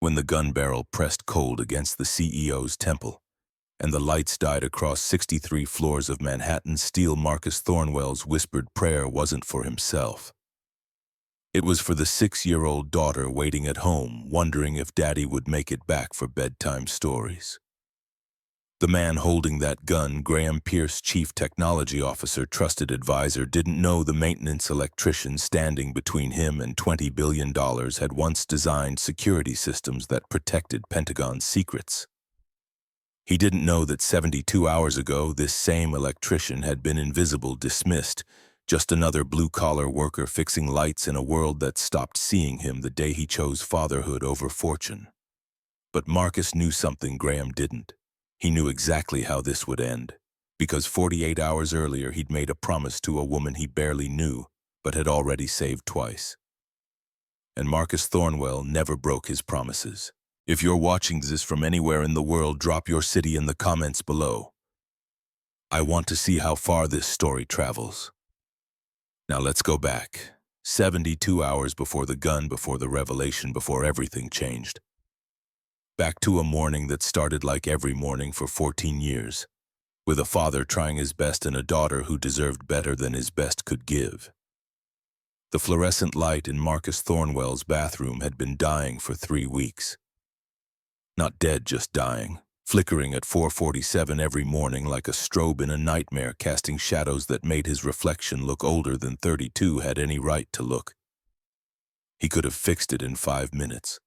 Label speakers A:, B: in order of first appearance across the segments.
A: when the gun barrel pressed cold against the CEO's temple, and the lights died across 63 floors of Manhattan's steel. Marcus Thornwell's whispered prayer wasn't for himself. It was for the 6-year-old daughter waiting at home, wondering if Daddy would make it back for bedtime stories. The man holding that gun, Graham Pierce, chief technology officer, trusted advisor, didn't know the maintenance electrician standing between him and $20 billion had once designed security systems that protected Pentagon's secrets. He didn't know that 72 hours ago, this same electrician had been invisible, dismissed, just another blue-collar worker fixing lights in a world that stopped seeing him the day he chose fatherhood over fortune. But Marcus knew something Graham didn't. He knew exactly how this would end, because 48 hours earlier he'd made a promise to a woman he barely knew, but had already saved twice. And Marcus Thornwell never broke his promises. If you're watching this from anywhere in the world, drop your city in the comments below. I want to see how far this story travels. Now let's go back. 72 hours before the gun, before the revelation, before everything changed. Back to a morning that started like every morning for 14 years, with a father trying his best and a daughter who deserved better than his best could give. The fluorescent light in Marcus Thornwell's bathroom had been dying for 3 weeks. Not dead, just dying, flickering at 4:47 every morning like a strobe in a nightmare, casting shadows that made his reflection look older than 32 had any right to look. He could have fixed it in 5 minutes.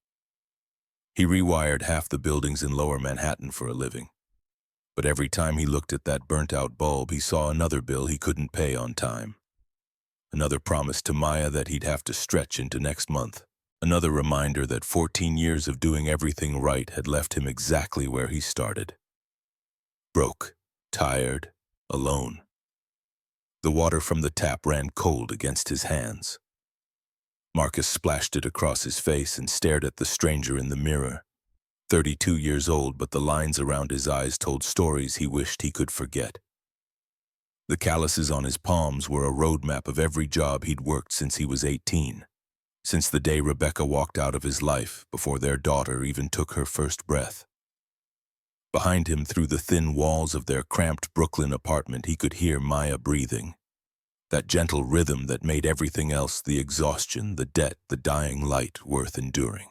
A: He rewired half the buildings in Lower Manhattan for a living. But every time he looked at that burnt-out bulb, he saw another bill he couldn't pay on time. Another promise to Maya that he'd have to stretch into next month. Another reminder that 14 years of doing everything right had left him exactly where he started. Broke, tired, alone. The water from the tap ran cold against his hands. Marcus splashed it across his face and stared at the stranger in the mirror. 32 years old, but the lines around his eyes told stories he wished he could forget. The calluses on his palms were a roadmap of every job he'd worked since he was 18, since the day Rebecca walked out of his life, before their daughter even took her first breath. Behind him, through the thin walls of their cramped Brooklyn apartment, he could hear Maya breathing. That gentle rhythm that made everything else, the exhaustion, the debt, the dying light, worth enduring.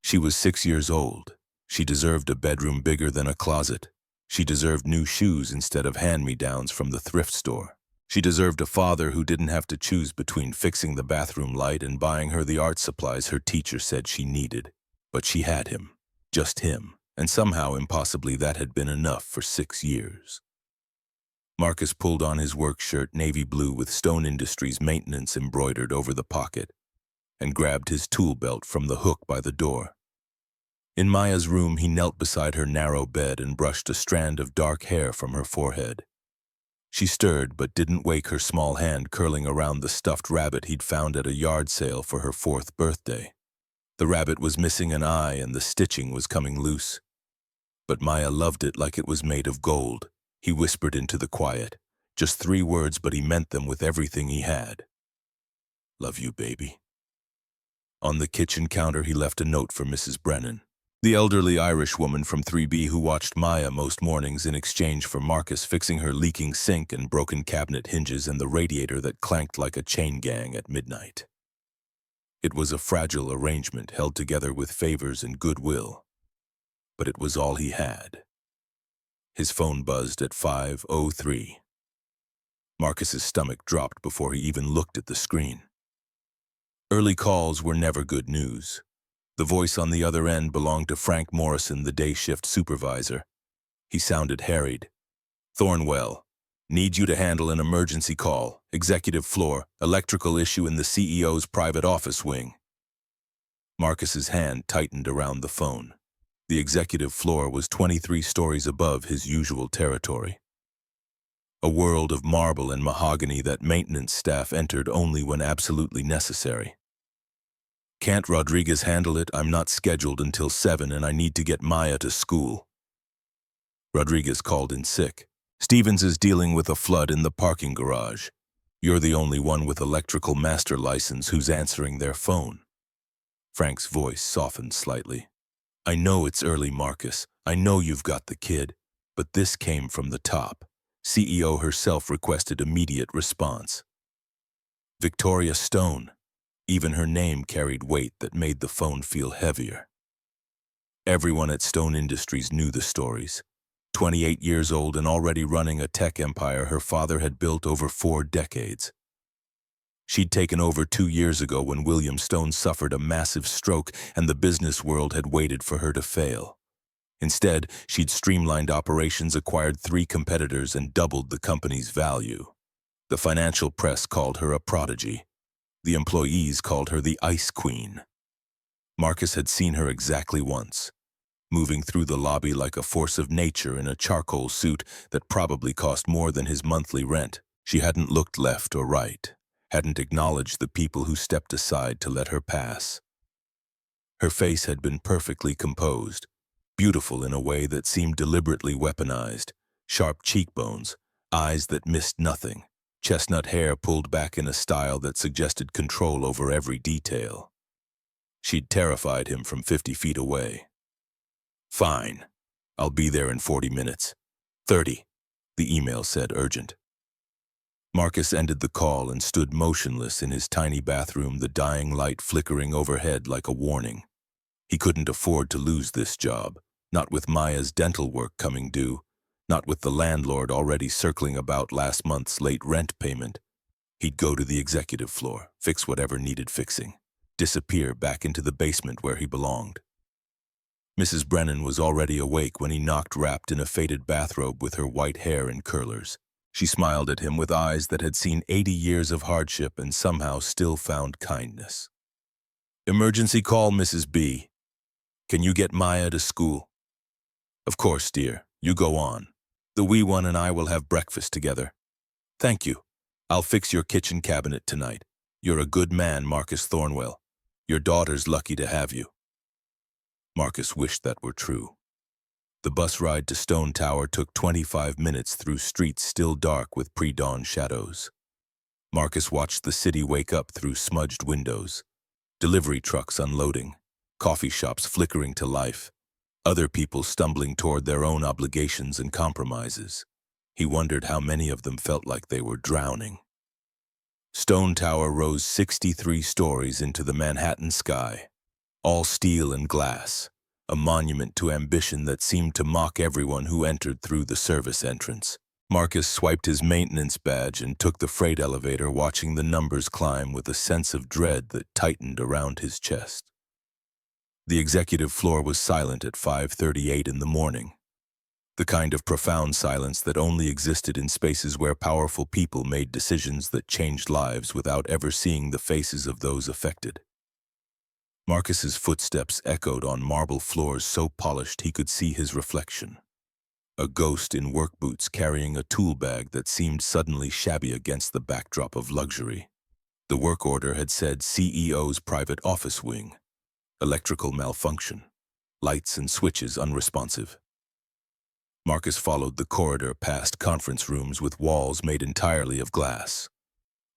A: She was 6 years old. She deserved a bedroom bigger than a closet. She deserved new shoes instead of hand-me-downs from the thrift store. She deserved a father who didn't have to choose between fixing the bathroom light and buying her the art supplies her teacher said she needed. But she had him. Just him. And somehow, impossibly, that had been enough for 6 years. Marcus pulled on his work shirt, navy blue with Stone Industries maintenance embroidered over the pocket, and grabbed his tool belt from the hook by the door. In Maya's room, he knelt beside her narrow bed and brushed a strand of dark hair from her forehead. She stirred but didn't wake, her small hand curling around the stuffed rabbit he'd found at a yard sale for her 4th birthday. The rabbit was missing an eye and the stitching was coming loose. But Maya loved it like it was made of gold. He whispered into the quiet. Just 3 words, but he meant them with everything he had. Love you, baby. On the kitchen counter, he left a note for Mrs. Brennan, the elderly Irish woman from 3B who watched Maya most mornings in exchange for Marcus fixing her leaking sink and broken cabinet hinges and the radiator that clanked like a chain gang at midnight. It was a fragile arrangement held together with favors and goodwill, but it was all he had. His phone buzzed at 5:03. Marcus's stomach dropped before he even looked at the screen. Early calls were never good news. The voice on the other end belonged to Frank Morrison, the day shift supervisor. He sounded harried. Thornwell, need you to handle an emergency call. Executive floor, electrical issue in the CEO's private office wing. Marcus's hand tightened around the phone. The executive floor was 23 stories above his usual territory. A world of marble and mahogany that maintenance staff entered only when absolutely necessary. Can't Rodriguez handle it? I'm not scheduled until 7 and I need to get Maya to school. Rodriguez called in sick. Stevens is dealing with a flood in the parking garage. You're the only one with electrical master license who's answering their phone. Frank's voice softened slightly. I know it's early, Marcus. I know you've got the kid. But this came from the top. CEO herself requested immediate response. Victoria Stone. Even her name carried weight that made the phone feel heavier. Everyone at Stone Industries knew the stories. 28 years old and already running a tech empire her father had built over 4 decades. She'd taken over 2 years ago when William Stone suffered a massive stroke and the business world had waited for her to fail. Instead, she'd streamlined operations, acquired 3 competitors, and doubled the company's value. The financial press called her a prodigy. The employees called her the Ice Queen. Marcus had seen her exactly once, moving through the lobby like a force of nature in a charcoal suit that probably cost more than his monthly rent. She hadn't looked left or right, hadn't acknowledged the people who stepped aside to let her pass. Her face had been perfectly composed, beautiful in a way that seemed deliberately weaponized, sharp cheekbones, eyes that missed nothing, chestnut hair pulled back in a style that suggested control over every detail. She'd terrified him from 50 feet away. Fine. I'll be there in 40 minutes. 30, the email said, urgent. Marcus ended the call and stood motionless in his tiny bathroom, the dying light flickering overhead like a warning. He couldn't afford to lose this job, not with Maya's dental work coming due, not with the landlord already circling about last month's late rent payment. He'd go to the executive floor, fix whatever needed fixing, disappear back into the basement where he belonged. Mrs. Brennan was already awake when he knocked, wrapped in a faded bathrobe with her white hair in curlers. She smiled at him with eyes that had seen 80 years of hardship and somehow still found kindness. Emergency call, Mrs. B. Can you get Maya to school? Of course, dear. You go on. The wee one and I will have breakfast together. Thank you. I'll fix your kitchen cabinet tonight. You're a good man, Marcus Thornwell. Your daughter's lucky to have you. Marcus wished that were true. The bus ride to Stone Tower took 25 minutes through streets still dark with pre-dawn shadows. Marcus watched the city wake up through smudged windows, delivery trucks unloading, coffee shops flickering to life, other people stumbling toward their own obligations and compromises. He wondered how many of them felt like they were drowning. Stone Tower rose 63 stories into the Manhattan sky, all steel and glass, a monument to ambition that seemed to mock everyone who entered through the service entrance. Marcus swiped his maintenance badge and took the freight elevator, watching the numbers climb with a sense of dread that tightened around his chest. The executive floor was silent at 5:38 in the morning, the kind of profound silence that only existed in spaces where powerful people made decisions that changed lives without ever seeing the faces of those affected. Marcus's footsteps echoed on marble floors so polished he could see his reflection. A ghost in work boots carrying a tool bag that seemed suddenly shabby against the backdrop of luxury. The work order had said CEO's private office wing. Electrical malfunction. Lights and switches unresponsive. Marcus followed the corridor past conference rooms with walls made entirely of glass,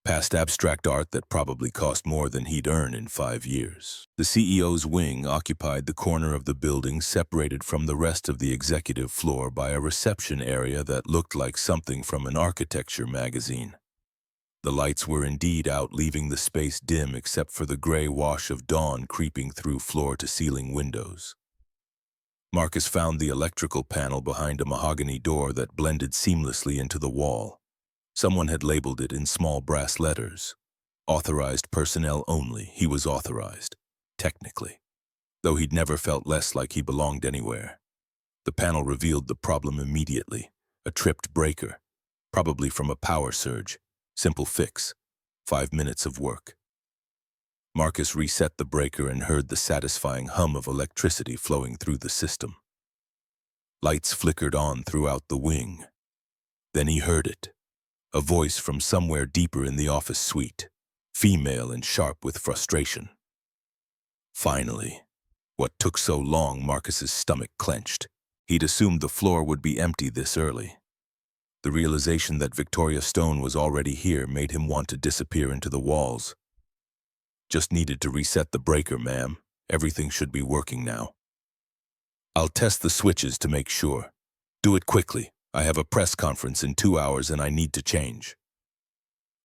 A: past abstract art that probably cost more than he'd earn in 5 years. The CEO's wing occupied the corner of the building, separated from the rest of the executive floor by a reception area that looked like something from an architecture magazine. The lights were indeed out, leaving the space dim except for the gray wash of dawn creeping through floor-to-ceiling windows. Marcus found the electrical panel behind a mahogany door that blended seamlessly into the wall. Someone had labeled it in small brass letters. Authorized personnel only. He was authorized, technically, though he'd never felt less like he belonged anywhere. The panel revealed the problem immediately. A tripped breaker, probably from a power surge. Simple fix. 5 minutes of work. Marcus reset the breaker and heard the satisfying hum of electricity flowing through the system. Lights flickered on throughout the wing. Then he heard it. A voice from somewhere deeper in the office suite, female and sharp with frustration. Finally. What took so long? Marcus's stomach clenched. He'd assumed the floor would be empty this early. The realization that Victoria Stone was already here made him want to disappear into the walls. Just needed to reset the breaker, ma'am. Everything should be working now. I'll test the switches to make sure. Do it quickly. I have a press conference in 2 hours and I need to change.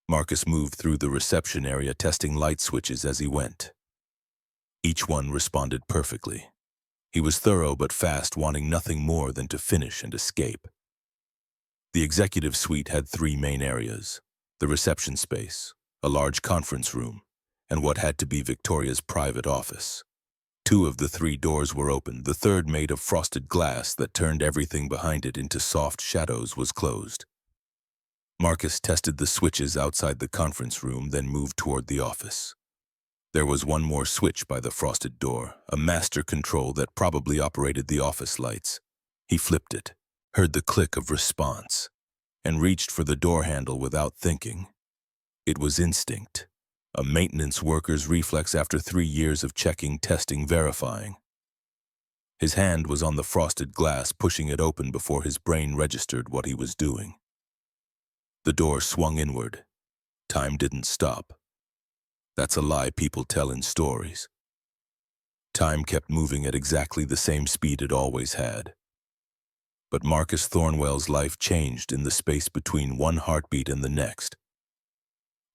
A: Marcus moved through the reception area testing light switches as he went. Each one responded perfectly. He was thorough but fast, wanting nothing more than to finish and escape. The executive suite had 3 main areas: the reception space, a large conference room, and what had to be Victoria's private office. 2 of the 3 doors were open. The third, made of frosted glass that turned everything behind it into soft shadows, was closed. Marcus tested the switches outside the conference room, then moved toward the office. There was one more switch by the frosted door, a master control that probably operated the office lights. He flipped it, heard the click of response, and reached for the door handle without thinking. It was instinct, a maintenance worker's reflex after 3 years of checking, testing, verifying. His hand was on the frosted glass, pushing it open before his brain registered what he was doing. The door swung inward. Time didn't stop. That's a lie people tell in stories. Time kept moving at exactly the same speed it always had. But Marcus Thornwell's life changed in the space between one heartbeat and the next.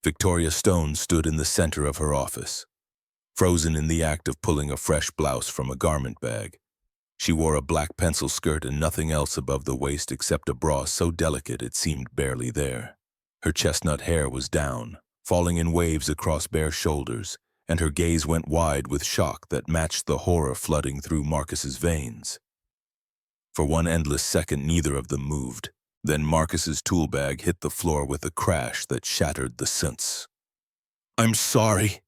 A: Victoria Stone stood in the center of her office, frozen in the act of pulling a fresh blouse from a garment bag. She wore a black pencil skirt and nothing else above the waist except a bra so delicate it seemed barely there. Her chestnut hair was down, falling in waves across bare shoulders, and her gaze went wide with shock that matched the horror flooding through Marcus's veins. For one endless second, neither of them moved. Then Marcus's tool bag hit the floor with a crash that shattered the sense. "I'm sorry."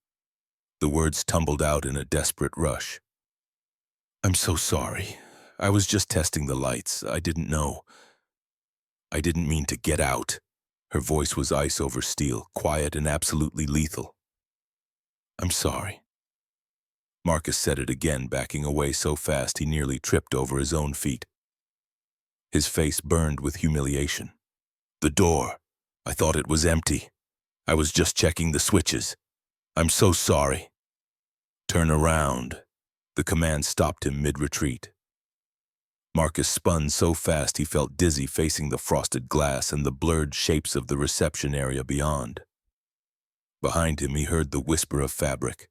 A: The words tumbled out in a desperate rush. "I'm so sorry. I was just testing the lights. I didn't know. I didn't mean to get out." Her voice was ice over steel, quiet and absolutely lethal. "I'm sorry." Marcus said it again, backing away so fast he nearly tripped over his own feet. His face burned with humiliation. "The door. I thought it was empty. I was just checking the switches. I'm so sorry." "Turn around." The command stopped him mid-retreat. Marcus spun so fast he felt dizzy, facing the frosted glass and the blurred shapes of the reception area beyond. Behind him he heard the whisper of fabric,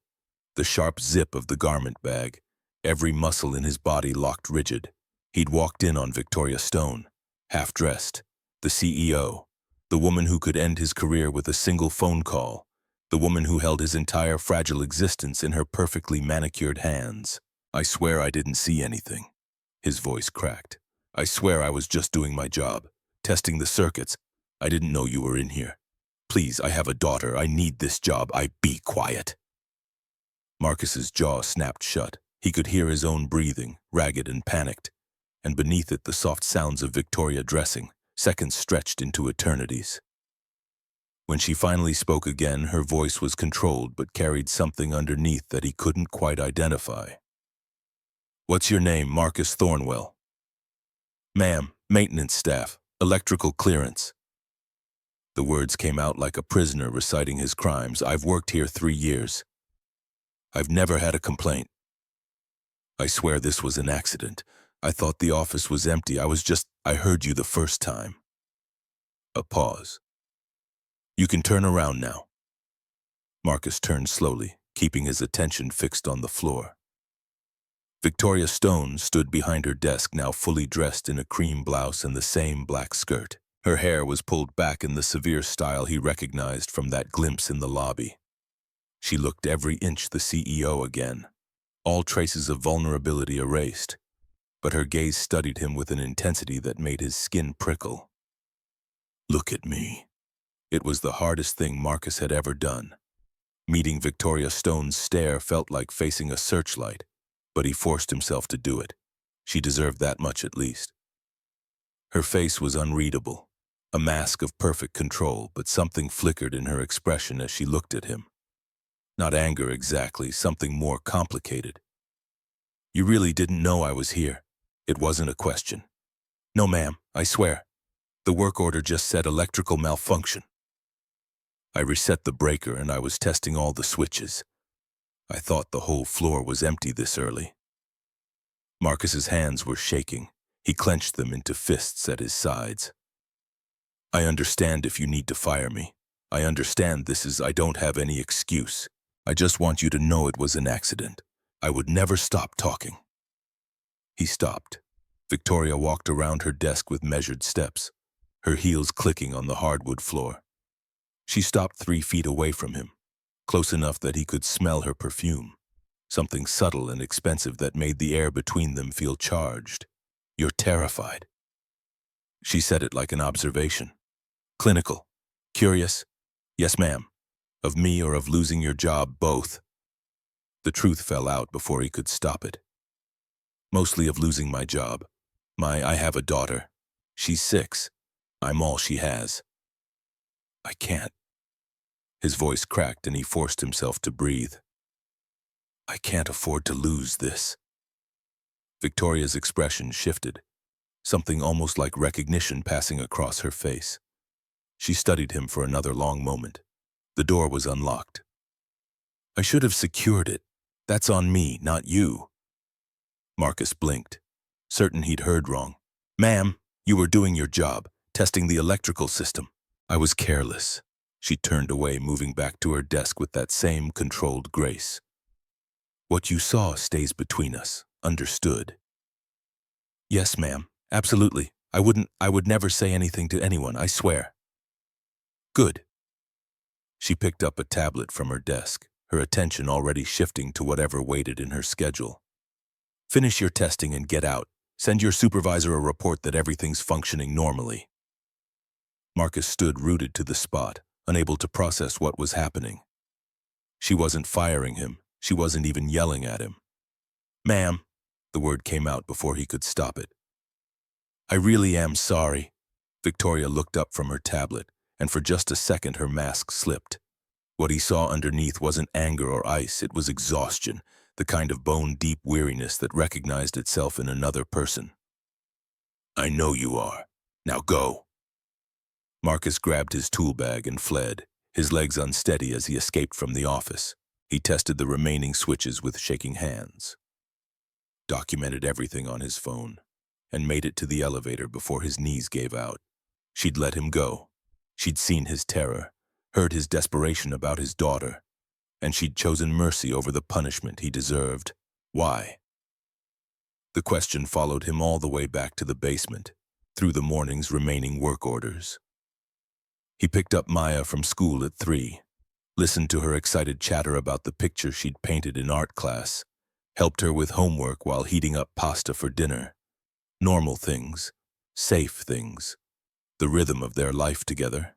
A: the sharp zip of the garment bag, every muscle in his body locked rigid. He'd walked in on Victoria Stone, half-dressed, the CEO, the woman who could end his career with a single phone call, the woman who held his entire fragile existence in her perfectly manicured hands. "I swear I didn't see anything." His voice cracked. "I swear I was just doing my job, testing the circuits. I didn't know you were in here. Please, I have a daughter. I need this job. Be quiet." Marcus's jaw snapped shut. He could hear his own breathing, ragged and panicked, and beneath it the soft sounds of Victoria dressing, seconds stretched into eternities. When she finally spoke again, her voice was controlled but carried something underneath that he couldn't quite identify. "What's your name?" "Marcus Thornwell." "Ma'am, maintenance staff, electrical clearance." The words came out like a prisoner reciting his crimes. "I've worked here 3 years. I've never had a complaint. I swear this was an accident. I thought the office was empty. I heard you the first time." A pause. "You can turn around now." Marcus turned slowly, keeping his attention fixed on the floor. Victoria Stone stood behind her desk, now fully dressed in a cream blouse and the same black skirt. Her hair was pulled back in the severe style he recognized from that glimpse in the lobby. She looked every inch the CEO again, all traces of vulnerability erased, but her gaze studied him with an intensity that made his skin prickle. "Look at me." It was the hardest thing Marcus had ever done. Meeting Victoria Stone's stare felt like facing a searchlight, but he forced himself to do it. She deserved that much at least. Her face was unreadable, a mask of perfect control, but something flickered in her expression as she looked at him. Not anger exactly, something more complicated. "You really didn't know I was here?" It wasn't a question. "No, ma'am, I swear. The work order just said electrical malfunction. I reset the breaker and I was testing all the switches. I thought the whole floor was empty this early." Marcus's hands were shaking. He clenched them into fists at his sides. I understand if you need to fire me. I understand I don't have any excuse. I just want you to know it was an accident. I would never stop talking. He stopped. Victoria walked around her desk with measured steps, her heels clicking on the hardwood floor. She stopped 3 feet away from him, close enough that he could smell her perfume, something subtle and expensive that made the air between them feel charged. You're terrified. She said it like an observation. Clinical. Curious? Yes, ma'am. Of me or of losing your job, both. The truth fell out before he could stop it. Mostly of losing my job. I have a daughter. She's 6. I'm all she has. I can't. His voice cracked and he forced himself to breathe. I can't afford to lose this. Victoria's expression shifted, something almost like recognition passing across her face. She studied him for another long moment. The door was unlocked. I should have secured it. That's on me, not you. Marcus blinked, certain he'd heard wrong. Ma'am, you were doing your job, testing the electrical system. I was careless. She turned away, moving back to her desk with that same controlled grace. What you saw stays between us, understood? Yes, ma'am, absolutely. I would never say anything to anyone, I swear. Good. She picked up a tablet from her desk, her attention already shifting to whatever waited in her schedule. Finish your testing and get out. Send your supervisor a report that everything's functioning normally. Marcus stood rooted to the spot, unable to process what was happening. She wasn't firing him. She wasn't even yelling at him. Ma'am, the word came out before he could stop it. I really am sorry. Victoria looked up from her tablet, and for just a second her mask slipped. What he saw underneath wasn't anger or ice, it was exhaustion, the kind of bone-deep weariness that recognized itself in another person. I know you are. Now go. Marcus grabbed his tool bag and fled, his legs unsteady as he escaped from the office. He tested the remaining switches with shaking hands, documented everything on his phone, and made it to the elevator before his knees gave out. She'd let him go. She'd seen his terror, heard his desperation about his daughter, and she'd chosen mercy over the punishment he deserved. Why? The question followed him all the way back to the basement, through the morning's remaining work orders. He picked up Maya from school at 3, listened to her excited chatter about the picture she'd painted in art class, helped her with homework while heating up pasta for dinner. Normal things, safe things, the rhythm of their life together.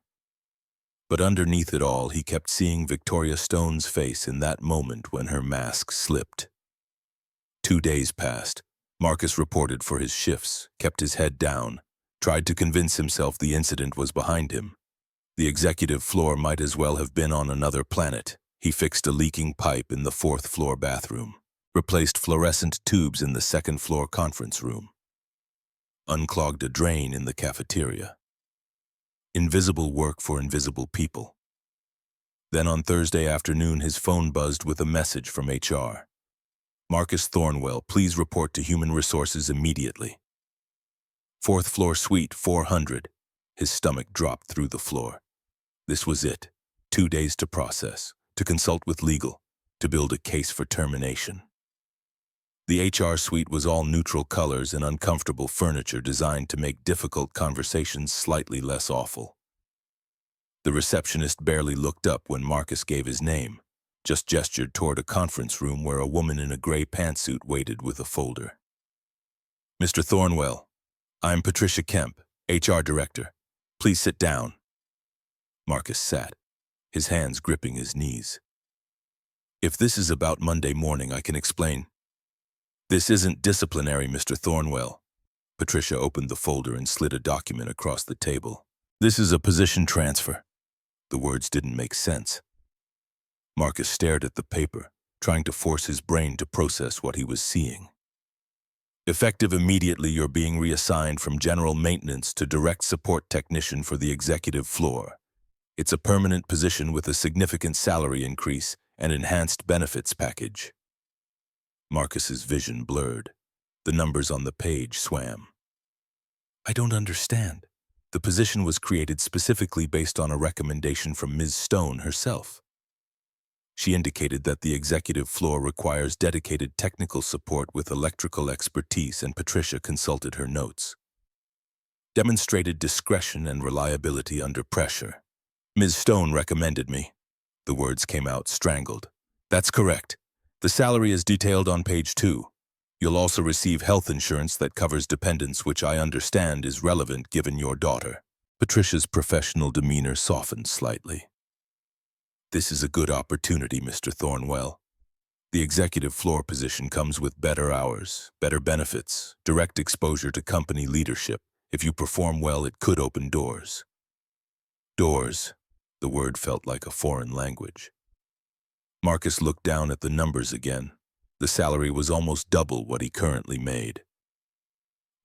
A: But underneath it all, he kept seeing Victoria Stone's face in that moment when her mask slipped. 2 days passed. Marcus reported for his shifts, kept his head down, tried to convince himself the incident was behind him. The executive floor might as well have been on another planet. He fixed a leaking pipe in the 4th floor bathroom, replaced fluorescent tubes in the 2nd floor conference room, unclogged a drain in the cafeteria. Invisible work for invisible people. Then on Thursday afternoon, his phone buzzed with a message from HR. Marcus Thornwell, please report to Human Resources immediately. 4th floor suite 400. His stomach dropped through the floor. This was it. 2 days to process, to consult with legal, to build a case for termination. The HR suite was all neutral colors and uncomfortable furniture designed to make difficult conversations slightly less awful. The receptionist barely looked up when Marcus gave his name, just gestured toward a conference room where a woman in a gray pantsuit waited with a folder. Mr. Thornwell, I'm Patricia Kemp, HR Director. Please sit down. Marcus sat, his hands gripping his knees. If this is about Monday morning, I can explain. This isn't disciplinary, Mr. Thornwell. Patricia opened the folder and slid a document across the table. This is a position transfer. The words didn't make sense. Marcus stared at the paper, trying to force his brain to process what he was seeing. Effective immediately, you're being reassigned from general maintenance to direct support technician for the executive floor. It's a permanent position with a significant salary increase and enhanced benefits package. Marcus's vision blurred. The numbers on the page swam. I don't understand. The position was created specifically based on a recommendation from Ms. Stone herself. She indicated that the executive floor requires dedicated technical support with electrical expertise, and Patricia consulted her notes. Demonstrated discretion and reliability under pressure. Ms. Stone recommended me. The words came out strangled. That's correct. The salary is detailed on page 2. You'll also receive health insurance that covers dependents, which I understand is relevant given your daughter. Patricia's professional demeanor softened slightly. This is a good opportunity, Mr. Thornwell. The executive floor position comes with better hours, better benefits, direct exposure to company leadership. If you perform well, it could open doors. Doors. The word felt like a foreign language. Marcus looked down at the numbers again. The salary was almost double what he currently made.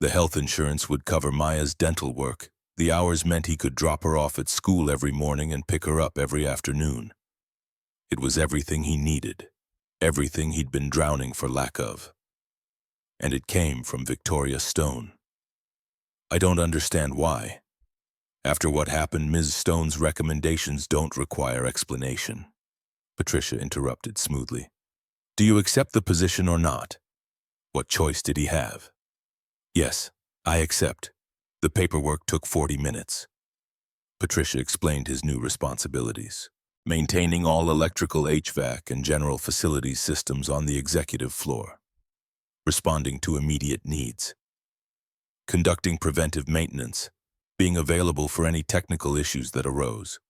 A: The health insurance would cover Maya's dental work. The hours meant he could drop her off at school every morning and pick her up every afternoon. It was everything he needed, everything he'd been drowning for lack of. And it came from Victoria Stone. I don't understand why. After what happened, Ms. Stone's recommendations don't require explanation. Patricia interrupted smoothly. Do you accept the position or not? What choice did he have? Yes, I accept. The paperwork took 40 minutes. Patricia explained his new responsibilities. Maintaining all electrical, HVAC, and general facilities systems on the executive floor. Responding to immediate needs. Conducting preventive maintenance. Being available for any technical issues that arose.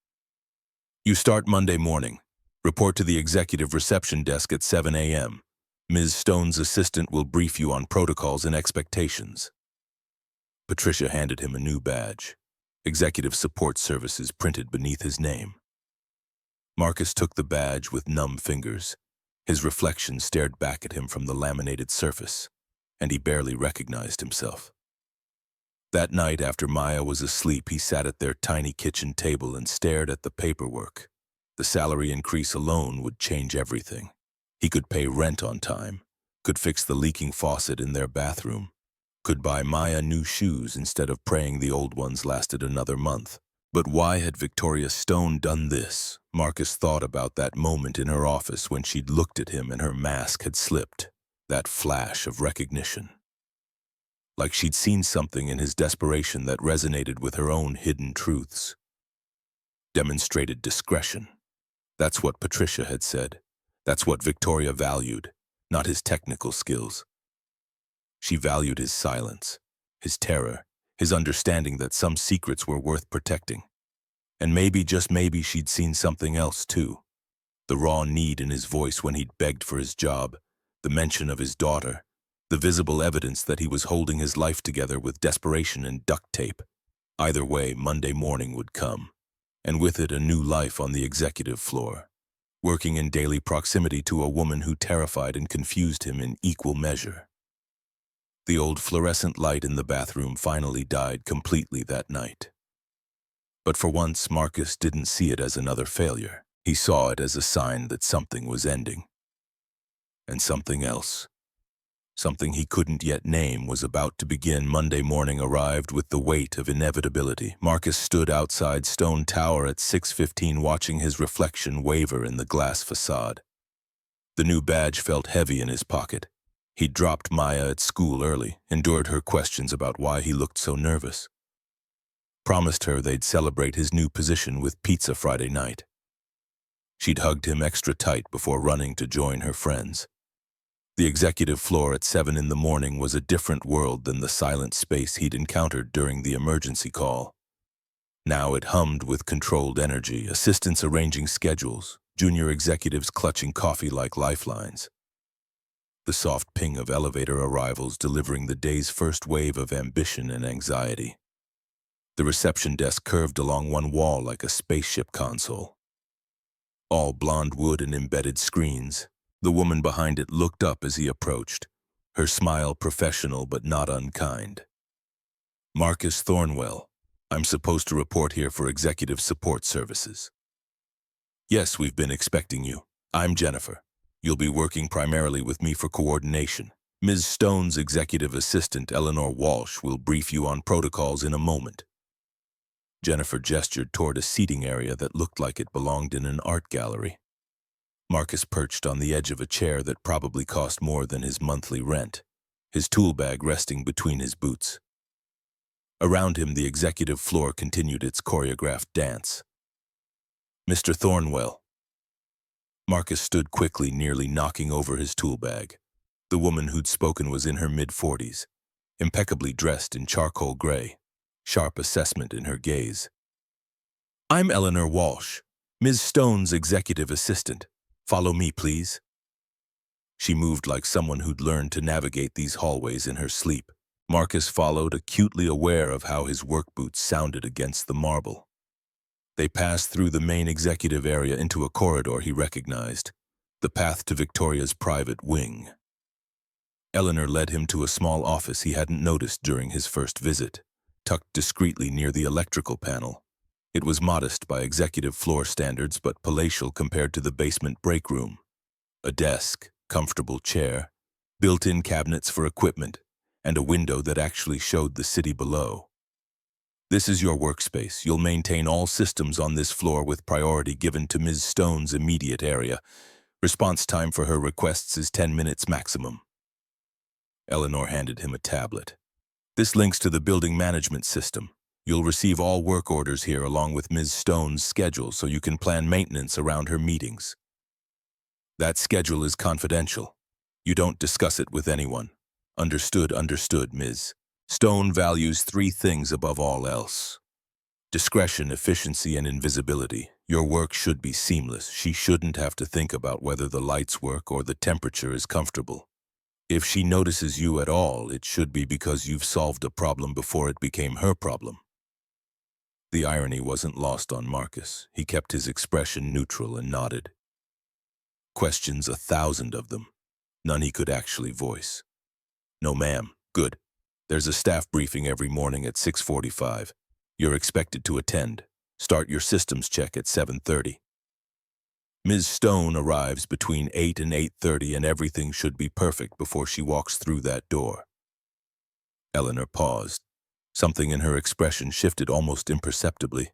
A: You start Monday morning. Report to the executive reception desk at 7 a.m. Ms. Stone's assistant will brief you on protocols and expectations. Patricia handed him a new badge. Executive Support Services printed beneath his name. Marcus took the badge with numb fingers. His reflection stared back at him from the laminated surface, and he barely recognized himself. That night, after Maya was asleep, he sat at their tiny kitchen table and stared at the paperwork. The salary increase alone would change everything. He could pay rent on time, could fix the leaking faucet in their bathroom, could buy Maya new shoes instead of praying the old ones lasted another month. But why had Victoria Stone done this? Marcus thought about that moment in her office when she'd looked at him and her mask had slipped. That flash of recognition. Like she'd seen something in his desperation that resonated with her own hidden truths. Demonstrated discretion. That's what Patricia had said. That's what Victoria valued, not his technical skills. She valued his silence, his terror, his understanding that some secrets were worth protecting. And maybe, just maybe, she'd seen something else too. The raw need in his voice when he'd begged for his job, the mention of his daughter, the visible evidence that he was holding his life together with desperation and duct tape. Either way, Monday morning would come, and with it a new life on the executive floor, working in daily proximity to a woman who terrified and confused him in equal measure. The old fluorescent light in the bathroom finally died completely that night. But for once, Marcus didn't see it as another failure. He saw it as a sign that something was ending. And something else, something he couldn't yet name, was about to begin. Monday morning arrived with the weight of inevitability. Marcus stood outside Stone Tower at 6:15, watching his reflection waver in the glass facade. The new badge felt heavy in his pocket. He'd dropped Maya at school early, endured her questions about why he looked so nervous. Promised her they'd celebrate his new position with pizza Friday night. She'd hugged him extra tight before running to join her friends. The executive floor at 7 in the morning was a different world than the silent space he'd encountered during the emergency call. Now it hummed with controlled energy, assistants arranging schedules, junior executives clutching coffee like lifelines. The soft ping of elevator arrivals delivering the day's first wave of ambition and anxiety. The reception desk curved along one wall like a spaceship console. All blonde wood and embedded screens. The woman behind it looked up as he approached, her smile professional but not unkind. Marcus Thornwell, I'm supposed to report here for Executive Support Services. Yes, we've been expecting you. I'm Jennifer. You'll be working primarily with me for coordination. Ms. Stone's executive assistant, Eleanor Walsh, will brief you on protocols in a moment. Jennifer gestured toward a seating area that looked like it belonged in an art gallery. Marcus perched on the edge of a chair that probably cost more than his monthly rent, his tool bag resting between his boots. Around him, the executive floor continued its choreographed dance. Mr. Thornwell. Marcus stood quickly, nearly knocking over his tool bag. The woman who'd spoken was in her mid-40s, impeccably dressed in charcoal gray, sharp assessment in her gaze. I'm Eleanor Walsh, Ms. Stone's executive assistant. Follow me, please. She moved like someone who'd learned to navigate these hallways in her sleep. Marcus followed, acutely aware of how his work boots sounded against the marble. They passed through the main executive area into a corridor he recognized, the path to Victoria's private wing. Eleanor led him to a small office he hadn't noticed during his first visit, tucked discreetly near the electrical panel. It was modest by executive floor standards but palatial compared to the basement break room. A desk, comfortable chair, built-in cabinets for equipment, and a window that actually showed the city below. This is your workspace. You'll maintain all systems on this floor with priority given to Ms. Stone's immediate area. Response time for her requests is 10 minutes maximum. Eleanor handed him a tablet. This links to the building management system. You'll receive all work orders here along with Ms. Stone's schedule so you can plan maintenance around her meetings. That schedule is confidential. You don't discuss it with anyone. Understood, Ms. Stone values 3 things above all else: discretion, efficiency, and invisibility. Your work should be seamless. She shouldn't have to think about whether the lights work or the temperature is comfortable. If she notices you at all, it should be because you've solved a problem before it became her problem. The irony wasn't lost on Marcus. He kept his expression neutral and nodded. Questions, 1,000 of them. None he could actually voice. No, ma'am. Good. There's a staff briefing every morning at 6:45. You're expected to attend. Start your systems check at 7:30. Ms. Stone arrives between 8 and 8:30 and everything should be perfect before she walks through that door. Eleanor paused. Something in her expression shifted almost imperceptibly.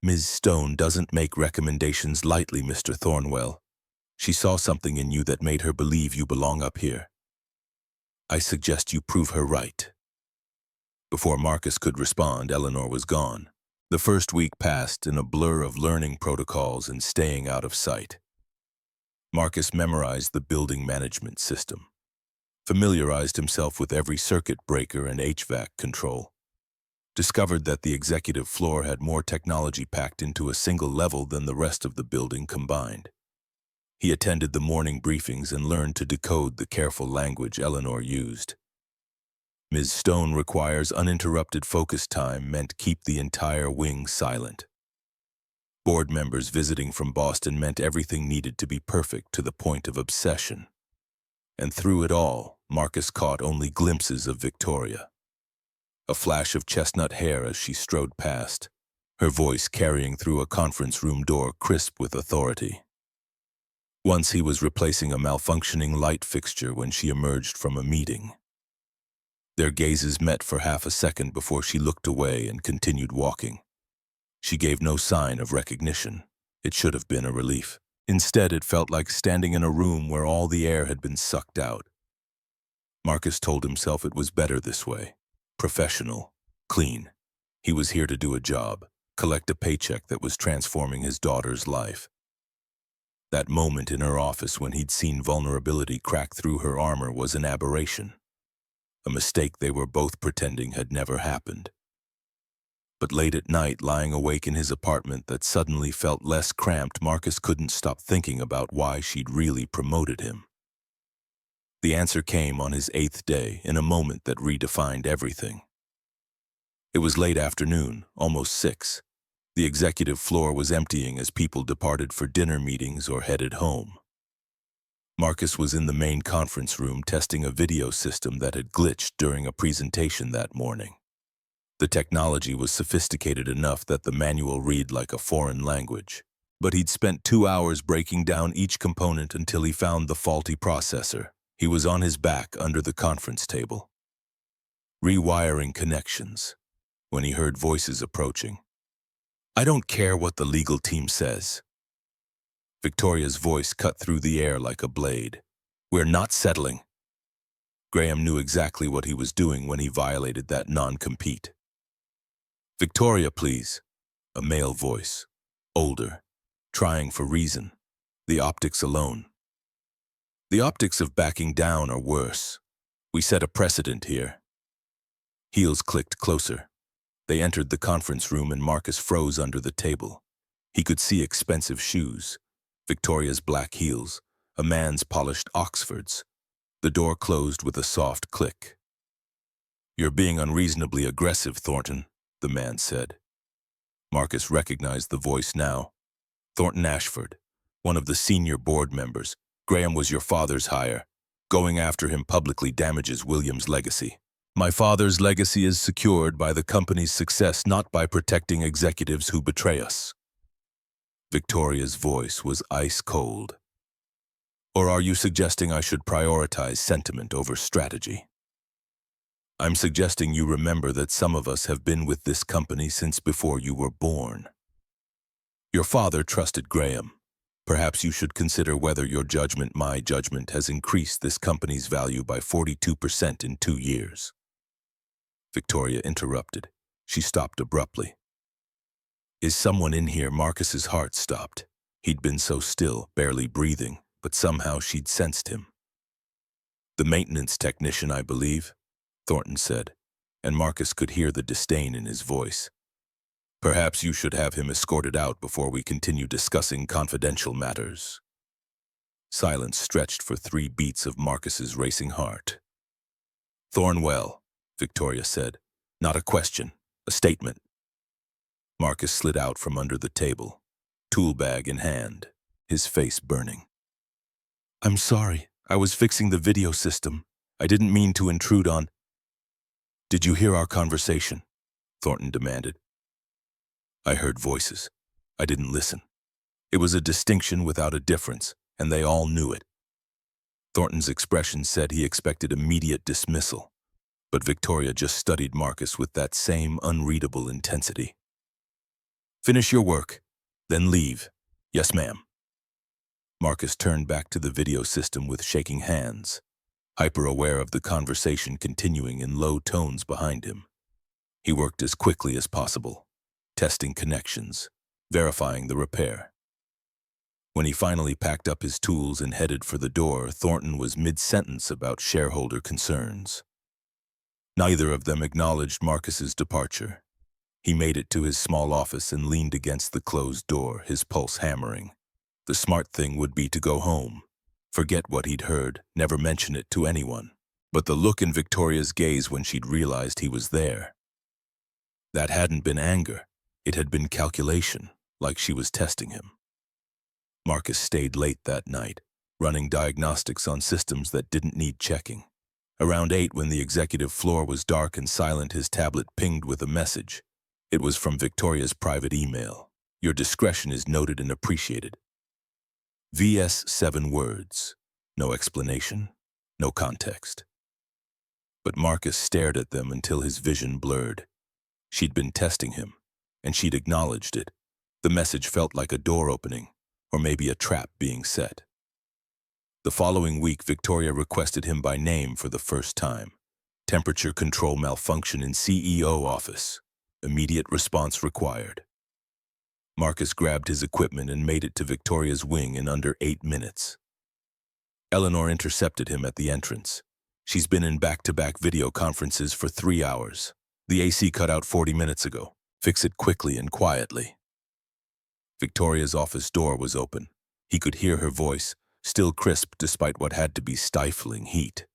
A: Ms. Stone doesn't make recommendations lightly, Mr. Thornwell. She saw something in you that made her believe you belong up here. I suggest you prove her right. Before Marcus could respond, Eleanor was gone. The first week passed in a blur of learning protocols and staying out of sight. Marcus memorized the building management system, familiarized himself with every circuit breaker and HVAC control, discovered that the executive floor had more technology packed into a single level than the rest of the building combined. He attended the morning briefings and learned to decode the careful language Eleanor used. Ms. Stone requires uninterrupted focus time meant keep the entire wing silent. Board members visiting from Boston meant everything needed to be perfect to the point of obsession. And through it all, Marcus caught only glimpses of Victoria. A flash of chestnut hair as she strode past, her voice carrying through a conference room door crisp with authority. Once he was replacing a malfunctioning light fixture when she emerged from a meeting. Their gazes met for half a second before she looked away and continued walking. She gave no sign of recognition. It should have been a relief. Instead, it felt like standing in a room where all the air had been sucked out. Marcus told himself it was better this way. Professional, clean. He was here to do a job, collect a paycheck that was transforming his daughter's life. That moment in her office when he'd seen vulnerability crack through her armor was an aberration. A mistake they were both pretending had never happened. But late at night, lying awake in his apartment that suddenly felt less cramped, Marcus couldn't stop thinking about why she'd really promoted him. The answer came on his 8th day, in a moment that redefined everything. It was late afternoon, almost 6. The executive floor was emptying as people departed for dinner meetings or headed home. Marcus was in the main conference room testing a video system that had glitched during a presentation that morning. The technology was sophisticated enough that the manual read like a foreign language, but he'd spent 2 hours breaking down each component until he found the faulty processor. He was on his back under the conference table, rewiring connections, when he heard voices approaching. "I don't care what the legal team says." Victoria's voice cut through the air like a blade. "We're not settling." Graham knew exactly what he was doing when he violated that non-compete. "Victoria, please." A male voice, older, trying for reason. The optics alone. "The optics of backing down are worse. We set a precedent here." Heels clicked closer. They entered the conference room and Marcus froze under the table. He could see expensive shoes, Victoria's black heels, a man's polished Oxfords. The door closed with a soft click. "You're being unreasonably aggressive, Thornton," the man said. Marcus recognized the voice now. "Thornton Ashford, one of the senior board members. Graham was your father's hire. Going after him publicly damages William's legacy. My father's legacy is secured by the company's success, not by protecting executives who betray us." Victoria's voice was ice cold. "Or are you suggesting I should prioritize sentiment over strategy?" "I'm suggesting you remember that some of us have been with this company since before you were born. Your father trusted Graham. Perhaps you should consider whether your judgment, my judgment, has increased this company's value by 42% in 2 years. Victoria interrupted. She stopped abruptly. "Is someone in here?" Marcus's heart stopped. He'd been so still, barely breathing, but somehow she'd sensed him. "The maintenance technician, I believe," Thornton said, and Marcus could hear the disdain in his voice. "Perhaps you should have him escorted out before we continue discussing confidential matters." Silence stretched for 3 beats of Marcus's racing heart. "Thornwell," Victoria said. "Not a question, a statement." Marcus slid out from under the table, tool bag in hand, his face burning. "I'm sorry, I was fixing the video system. I didn't mean to intrude on—" "Did you hear our conversation?" Thornton demanded. "I heard voices. I didn't listen. It was a distinction without a difference, and they all knew it." Thornton's expression said he expected immediate dismissal, but Victoria just studied Marcus with that same unreadable intensity. "Finish your work, then leave." "Yes, ma'am." Marcus turned back to the video system with shaking hands, hyper-aware of the conversation continuing in low tones behind him. He worked as quickly as possible, testing connections, verifying the repair. When he finally packed up his tools and headed for the door, Thornton was mid-sentence about shareholder concerns. Neither of them acknowledged Marcus's departure. He made it to his small office and leaned against the closed door, his pulse hammering. The smart thing would be to go home, forget what he'd heard, never mention it to anyone. But the look in Victoria's gaze when she'd realized he was there, that hadn't been anger. It had been calculation, like she was testing him. Marcus stayed late that night, running diagnostics on systems that didn't need checking. Around 8, when the executive floor was dark and silent, his tablet pinged with a message. It was from Victoria's private email. "Your discretion is noted and appreciated." VS 7 words. No explanation, no context. But Marcus stared at them until his vision blurred. She'd been testing him, and she'd acknowledged it. The message felt like a door opening, or maybe a trap being set. The following week, Victoria requested him by name for the first time. "Temperature control malfunction in CEO office. Immediate response required." Marcus grabbed his equipment and made it to Victoria's wing in under 8 minutes. Eleanor intercepted him at the entrance. "She's been in back-to-back video conferences for 3 hours. The AC cut out 40 minutes ago. Fix it quickly and quietly." Victoria's office door was open. He could hear her voice, still crisp despite what had to be stifling heat.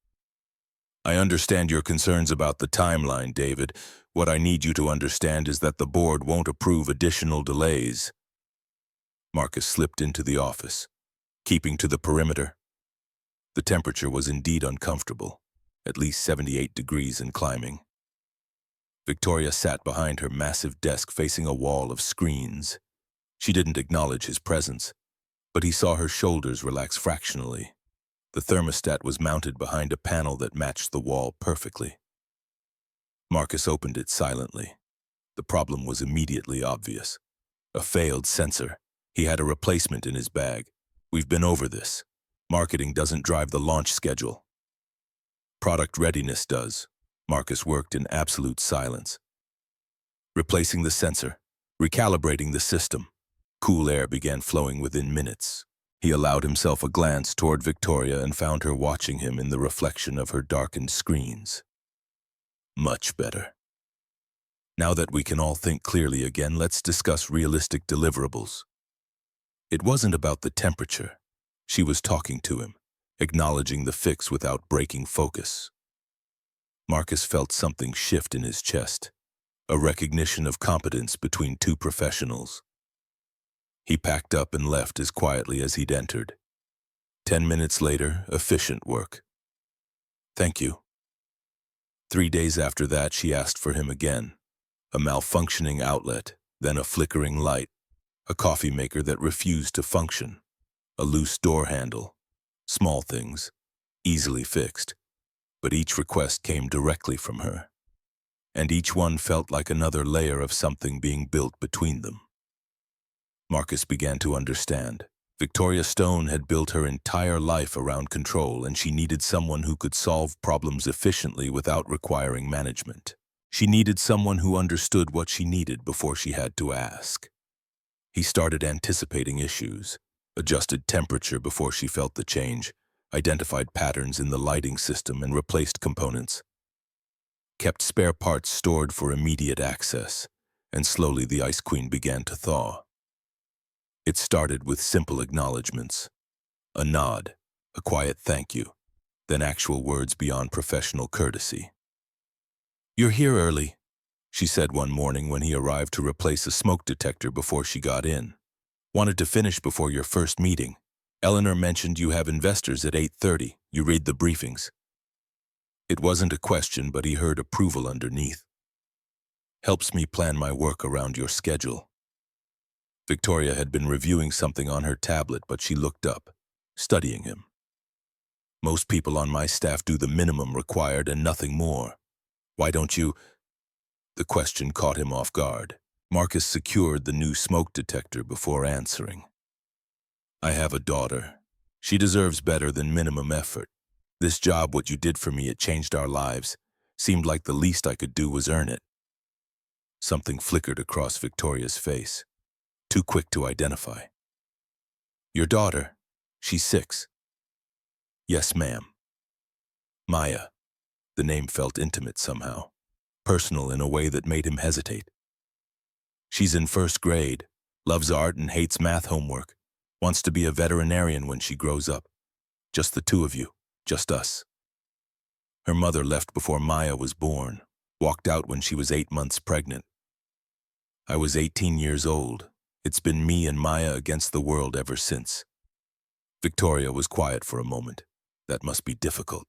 A: "I understand your concerns about the timeline, David. What I need you to understand is that the board won't approve additional delays." Marcus slipped into the office, keeping to the perimeter. The temperature was indeed uncomfortable, at least 78 degrees and climbing. Victoria sat behind her massive desk facing a wall of screens. She didn't acknowledge his presence, but he saw her shoulders relax fractionally. The thermostat was mounted behind a panel that matched the wall perfectly. Marcus opened it silently. The problem was immediately obvious. A failed sensor. He had a replacement in his bag. We've been over this. Marketing doesn't drive the launch schedule. Product readiness does. Marcus worked in absolute silence. Replacing the sensor. Recalibrating the system. Cool air began flowing within minutes. He allowed himself a glance toward Victoria and found her watching him in the reflection of her darkened screens. Much better. Now that we can all think clearly again, let's discuss realistic deliverables. It wasn't about the temperature. She was talking to him, acknowledging the fix without breaking focus. Marcus felt something shift in his chest, a recognition of competence between two professionals. He packed up and left as quietly as he'd entered. 10 minutes later, efficient work. Thank you. 3 days after that, she asked for him again. A malfunctioning outlet, then a flickering light, a coffee maker that refused to function, a loose door handle. Small things, easily fixed, but each request came directly from her. And each one felt like another layer of something being built between them. Marcus began to understand. Victoria Stone had built her entire life around control, and she needed someone who could solve problems efficiently without requiring management. She needed someone who understood what she needed before she had to ask. He started anticipating issues, adjusted temperature before she felt the change, identified patterns in the lighting system and replaced components, kept spare parts stored for immediate access, and slowly the Ice Queen began to thaw. It started with simple acknowledgments, a nod, a quiet thank you, then actual words beyond professional courtesy. "You're here early," she said one morning when he arrived to replace a smoke detector before she got in. "Wanted to finish before your first meeting. Eleanor mentioned you have investors at 8:30. You read the briefings." It wasn't a question, but he heard approval underneath. "Helps me plan my work around your schedule." Victoria had been reviewing something on her tablet, but she looked up, studying him. "Most people on my staff do the minimum required and nothing more. Why don't you?" The question caught him off guard. Marcus secured the new smoke detector before answering. "I have a daughter. She deserves better than minimum effort. This job, what you did for me, it changed our lives. Seemed like the least I could do was earn it." Something flickered across Victoria's face, too quick to identify. "Your daughter, she's 6. "Yes, ma'am." Maya. The name felt intimate somehow, personal in a way that made him hesitate. "She's in 1st grade, loves art and hates math homework, wants to be a veterinarian when she grows up. Just the two of you, just us." Her mother left before Maya was born, walked out when she was 8 months pregnant. "I was 18 years old. It's been me and Maya against the world ever since." Victoria was quiet for a moment. That must be difficult.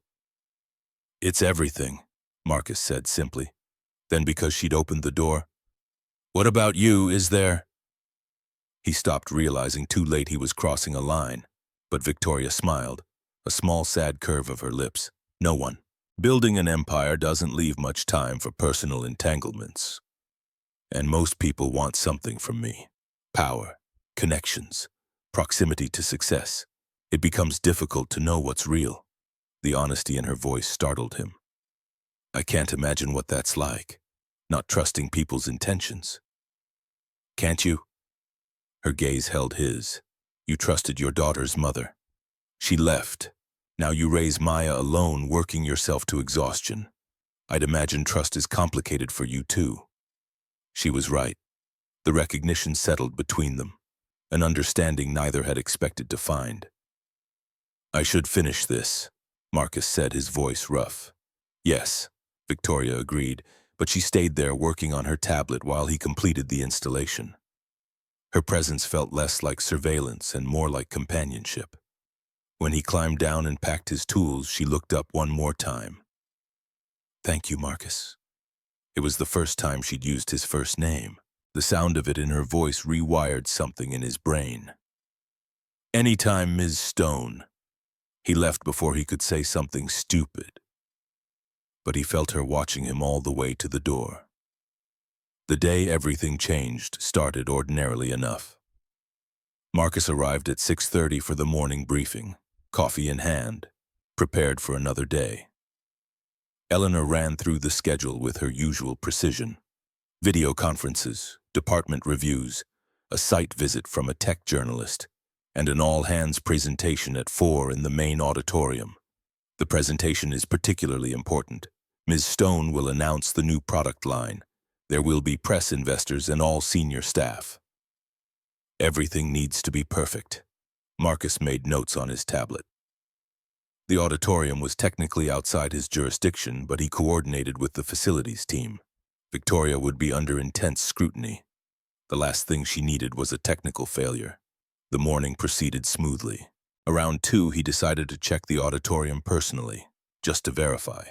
A: "It's everything," Marcus said simply. Then, because she'd opened the door, "What about you, is there?" He stopped, realizing too late he was crossing a line, but Victoria smiled, a small sad curve of her lips. "No one. Building an empire doesn't leave much time for personal entanglements. And most people want something from me. Power, connections, proximity to success. It becomes difficult to know what's real." The honesty in her voice startled him. "I can't imagine what that's like, not trusting people's intentions." "Can't you?" Her gaze held his. "You trusted your daughter's mother. She left. Now you raise Maya alone, working yourself to exhaustion. I'd imagine trust is complicated for you too." She was right. The recognition settled between them, an understanding neither had expected to find. "I should finish this," Marcus said, his voice rough. "Yes," Victoria agreed, but she stayed there working on her tablet while he completed the installation. Her presence felt less like surveillance and more like companionship. When he climbed down and packed his tools, she looked up one more time. "Thank you, Marcus." It was the first time she'd used his first name. The sound of it in her voice rewired something in his brain. "Anytime, Ms. Stone." He left before he could say something stupid, but he felt her watching him all the way to the door. The day everything changed started ordinarily enough. Marcus arrived at 6:30 for the morning briefing, coffee in hand, prepared for another day. Eleanor ran through the schedule with her usual precision. Video conferences, department reviews, a site visit from a tech journalist, and an all-hands presentation at 4 in the main auditorium. The presentation is particularly important. Ms. Stone will announce the new product line. There will be press investors and all senior staff. Everything needs to be perfect. Marcus made notes on his tablet. The auditorium was technically outside his jurisdiction, but he coordinated with the facilities team. Victoria would be under intense scrutiny. The last thing she needed was a technical failure. The morning proceeded smoothly. Around 2, he decided to check the auditorium personally, just to verify.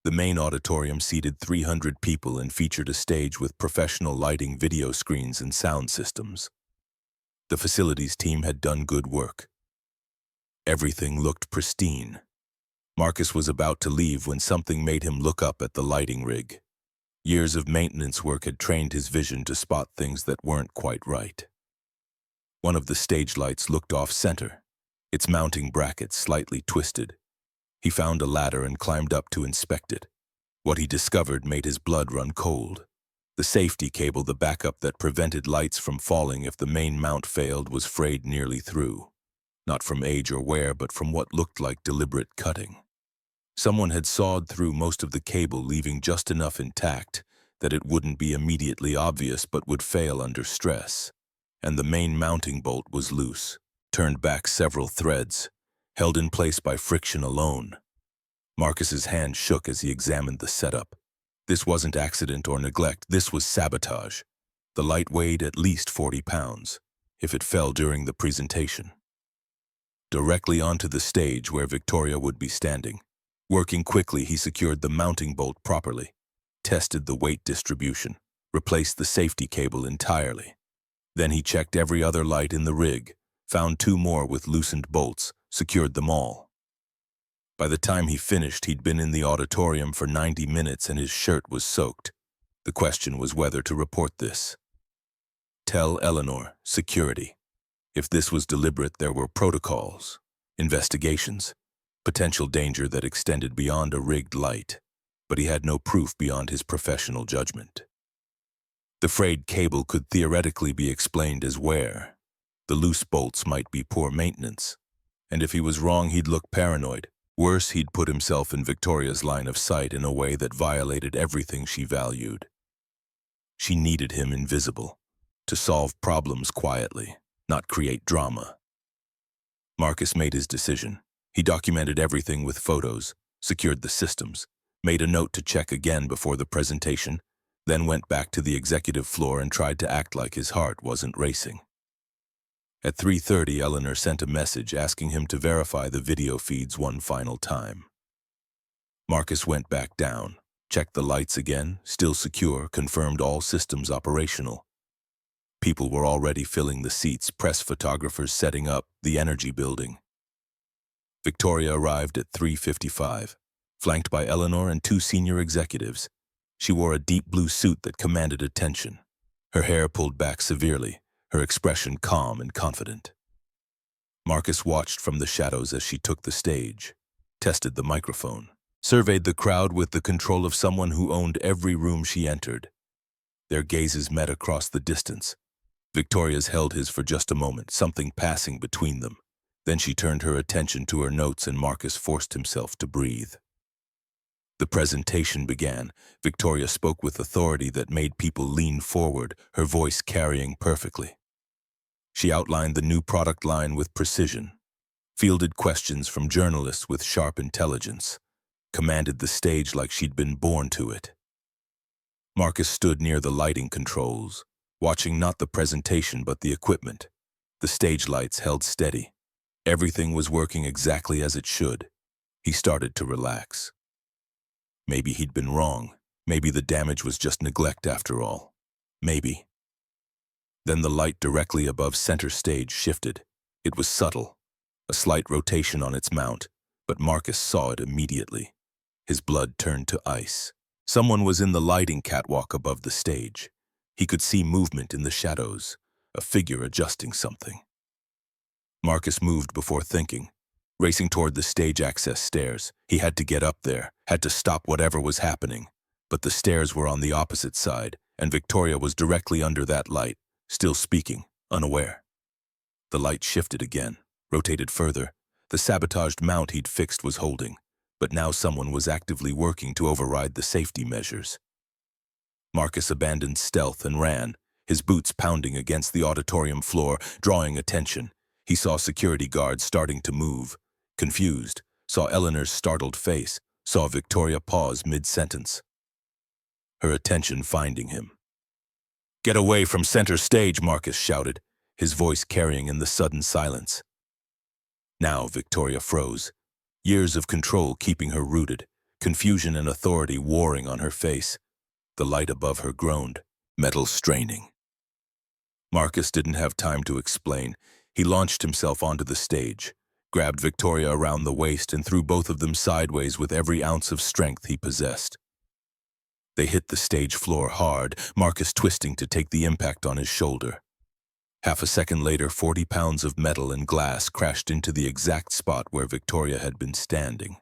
A: The main auditorium seated 300 people and featured a stage with professional lighting, video screens, and sound systems. The facilities team had done good work. Everything looked pristine. Marcus was about to leave when something made him look up at the lighting rig. Years of maintenance work had trained his vision to spot things that weren't quite right. One of the stage lights looked off-center, its mounting bracket slightly twisted. He found a ladder and climbed up to inspect it. What he discovered made his blood run cold. The safety cable, the backup that prevented lights from falling if the main mount failed, was frayed nearly through. Not from age or wear, but from what looked like deliberate cutting. Someone had sawed through most of the cable, leaving just enough intact that it wouldn't be immediately obvious but would fail under stress. And the main mounting bolt was loose, turned back several threads, held in place by friction alone. Marcus's hand shook as he examined the setup. This wasn't accident or neglect, this was sabotage. The light weighed at least 40 pounds, if it fell during the presentation. Directly onto the stage where Victoria would be standing. Working quickly, he secured the mounting bolt properly, tested the weight distribution, replaced the safety cable entirely. Then he checked every other light in the rig, found 2 more with loosened bolts, secured them all. By the time he finished, he'd been in the auditorium for 90 minutes and his shirt was soaked. The question was whether to report this. Tell Eleanor, security. If this was deliberate, there were protocols, investigations, potential danger that extended beyond a rigged light, but he had no proof beyond his professional judgment. The frayed cable could theoretically be explained as wear. The loose bolts might be poor maintenance. And if he was wrong, he'd look paranoid. Worse, he'd put himself in Victoria's line of sight in a way that violated everything she valued. She needed him invisible, to solve problems quietly, not create drama. Marcus made his decision. He documented everything with photos, secured the systems, made a note to check again before the presentation, then went back to the executive floor and tried to act like his heart wasn't racing. At 3:30, Eleanor sent a message asking him to verify the video feeds one final time. Marcus went back down, checked the lights again, still secure, confirmed all systems operational. People were already filling the seats, press photographers setting up, the energy building. Victoria arrived at 3:55, flanked by Eleanor and 2 senior executives. She wore a deep blue suit that commanded attention, her hair pulled back severely, her expression calm and confident. Marcus watched from the shadows as she took the stage, tested the microphone, surveyed the crowd with the control of someone who owned every room she entered. Their gazes met across the distance. Victoria's held his for just a moment, something passing between them. Then she turned her attention to her notes and Marcus forced himself to breathe. The presentation began. Victoria spoke with authority that made people lean forward, her voice carrying perfectly. She outlined the new product line with precision, fielded questions from journalists with sharp intelligence, commanded the stage like she'd been born to it. Marcus stood near the lighting controls, watching not the presentation but the equipment. The stage lights held steady. Everything was working exactly as it should. He started to relax. Maybe he'd been wrong. Maybe the damage was just neglect after all. Maybe. Then the light directly above center stage shifted. It was subtle, a slight rotation on its mount, but Marcus saw it immediately. His blood turned to ice. Someone was in the lighting catwalk above the stage. He could see movement in the shadows, a figure adjusting something. Marcus moved before thinking. Racing toward the stage access stairs, he had to get up there, had to stop whatever was happening. But the stairs were on the opposite side, and Victoria was directly under that light, still speaking, unaware. The light shifted again, rotated further. The sabotaged mount he'd fixed was holding, but now someone was actively working to override the safety measures. Marcus abandoned stealth and ran, his boots pounding against the auditorium floor, drawing attention. He saw security guards starting to move. Confused, saw Eleanor's startled face, saw Victoria pause mid-sentence. Her attention finding him. "Get away from center stage," Marcus shouted, his voice carrying in the sudden silence. Now Victoria froze, years of control keeping her rooted, confusion and authority warring on her face. The light above her groaned, metal straining. Marcus didn't have time to explain. He launched himself onto the stage, grabbed Victoria around the waist and threw both of them sideways with every ounce of strength he possessed. They hit the stage floor hard, Marcus twisting to take the impact on his shoulder. Half a second later, 40 pounds of metal and glass crashed into the exact spot where Victoria had been standing.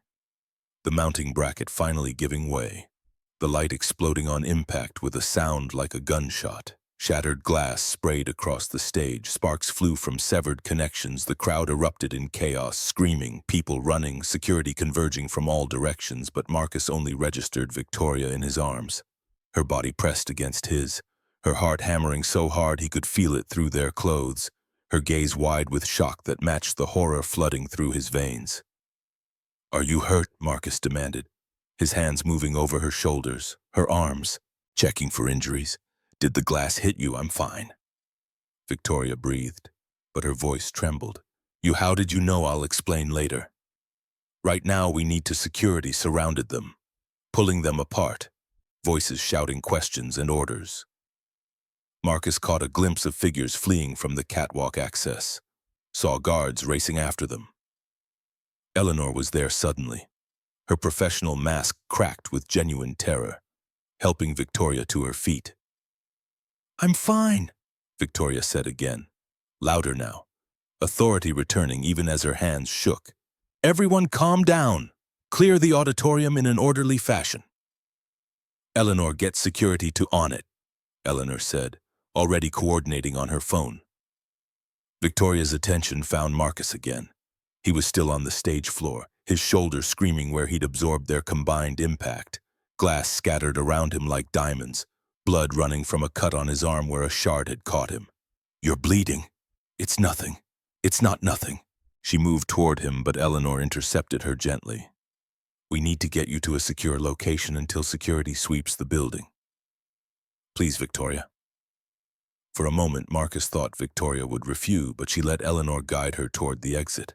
A: The mounting bracket finally giving way, the light exploding on impact with a sound like a gunshot. Shattered glass sprayed across the stage, sparks flew from severed connections, the crowd erupted in chaos, screaming, people running, security converging from all directions, but Marcus only registered Victoria in his arms. Her body pressed against his, her heart hammering so hard he could feel it through their clothes, her gaze wide with shock that matched the horror flooding through his veins. "Are you hurt?" Marcus demanded, his hands moving over her shoulders, her arms, checking for injuries. "Did the glass hit you?" "I'm fine." Victoria breathed, but her voice trembled. How did you know?" "I'll explain later. Right now we need to." Security surrounded them, pulling them apart, voices shouting questions and orders. Marcus caught a glimpse of figures fleeing from the catwalk access, saw guards racing after them. Eleanor was there suddenly, her professional mask cracked with genuine terror, helping Victoria to her feet. "I'm fine," Victoria said again, louder now, authority returning even as her hands shook. "Everyone calm down. Clear the auditorium in an orderly fashion." "Eleanor, get security to on it," Eleanor said, already coordinating on her phone. Victoria's attention found Marcus again. He was still on the stage floor, his shoulders screaming where he'd absorbed their combined impact, glass scattered around him like diamonds, blood running from a cut on his arm where a shard had caught him. "You're bleeding." "It's nothing. It's not nothing." She moved toward him, but Eleanor intercepted her gently. "We need to get you to a secure location until security sweeps the building. Please, Victoria." For a moment, Marcus thought Victoria would refuse, but she let Eleanor guide her toward the exit.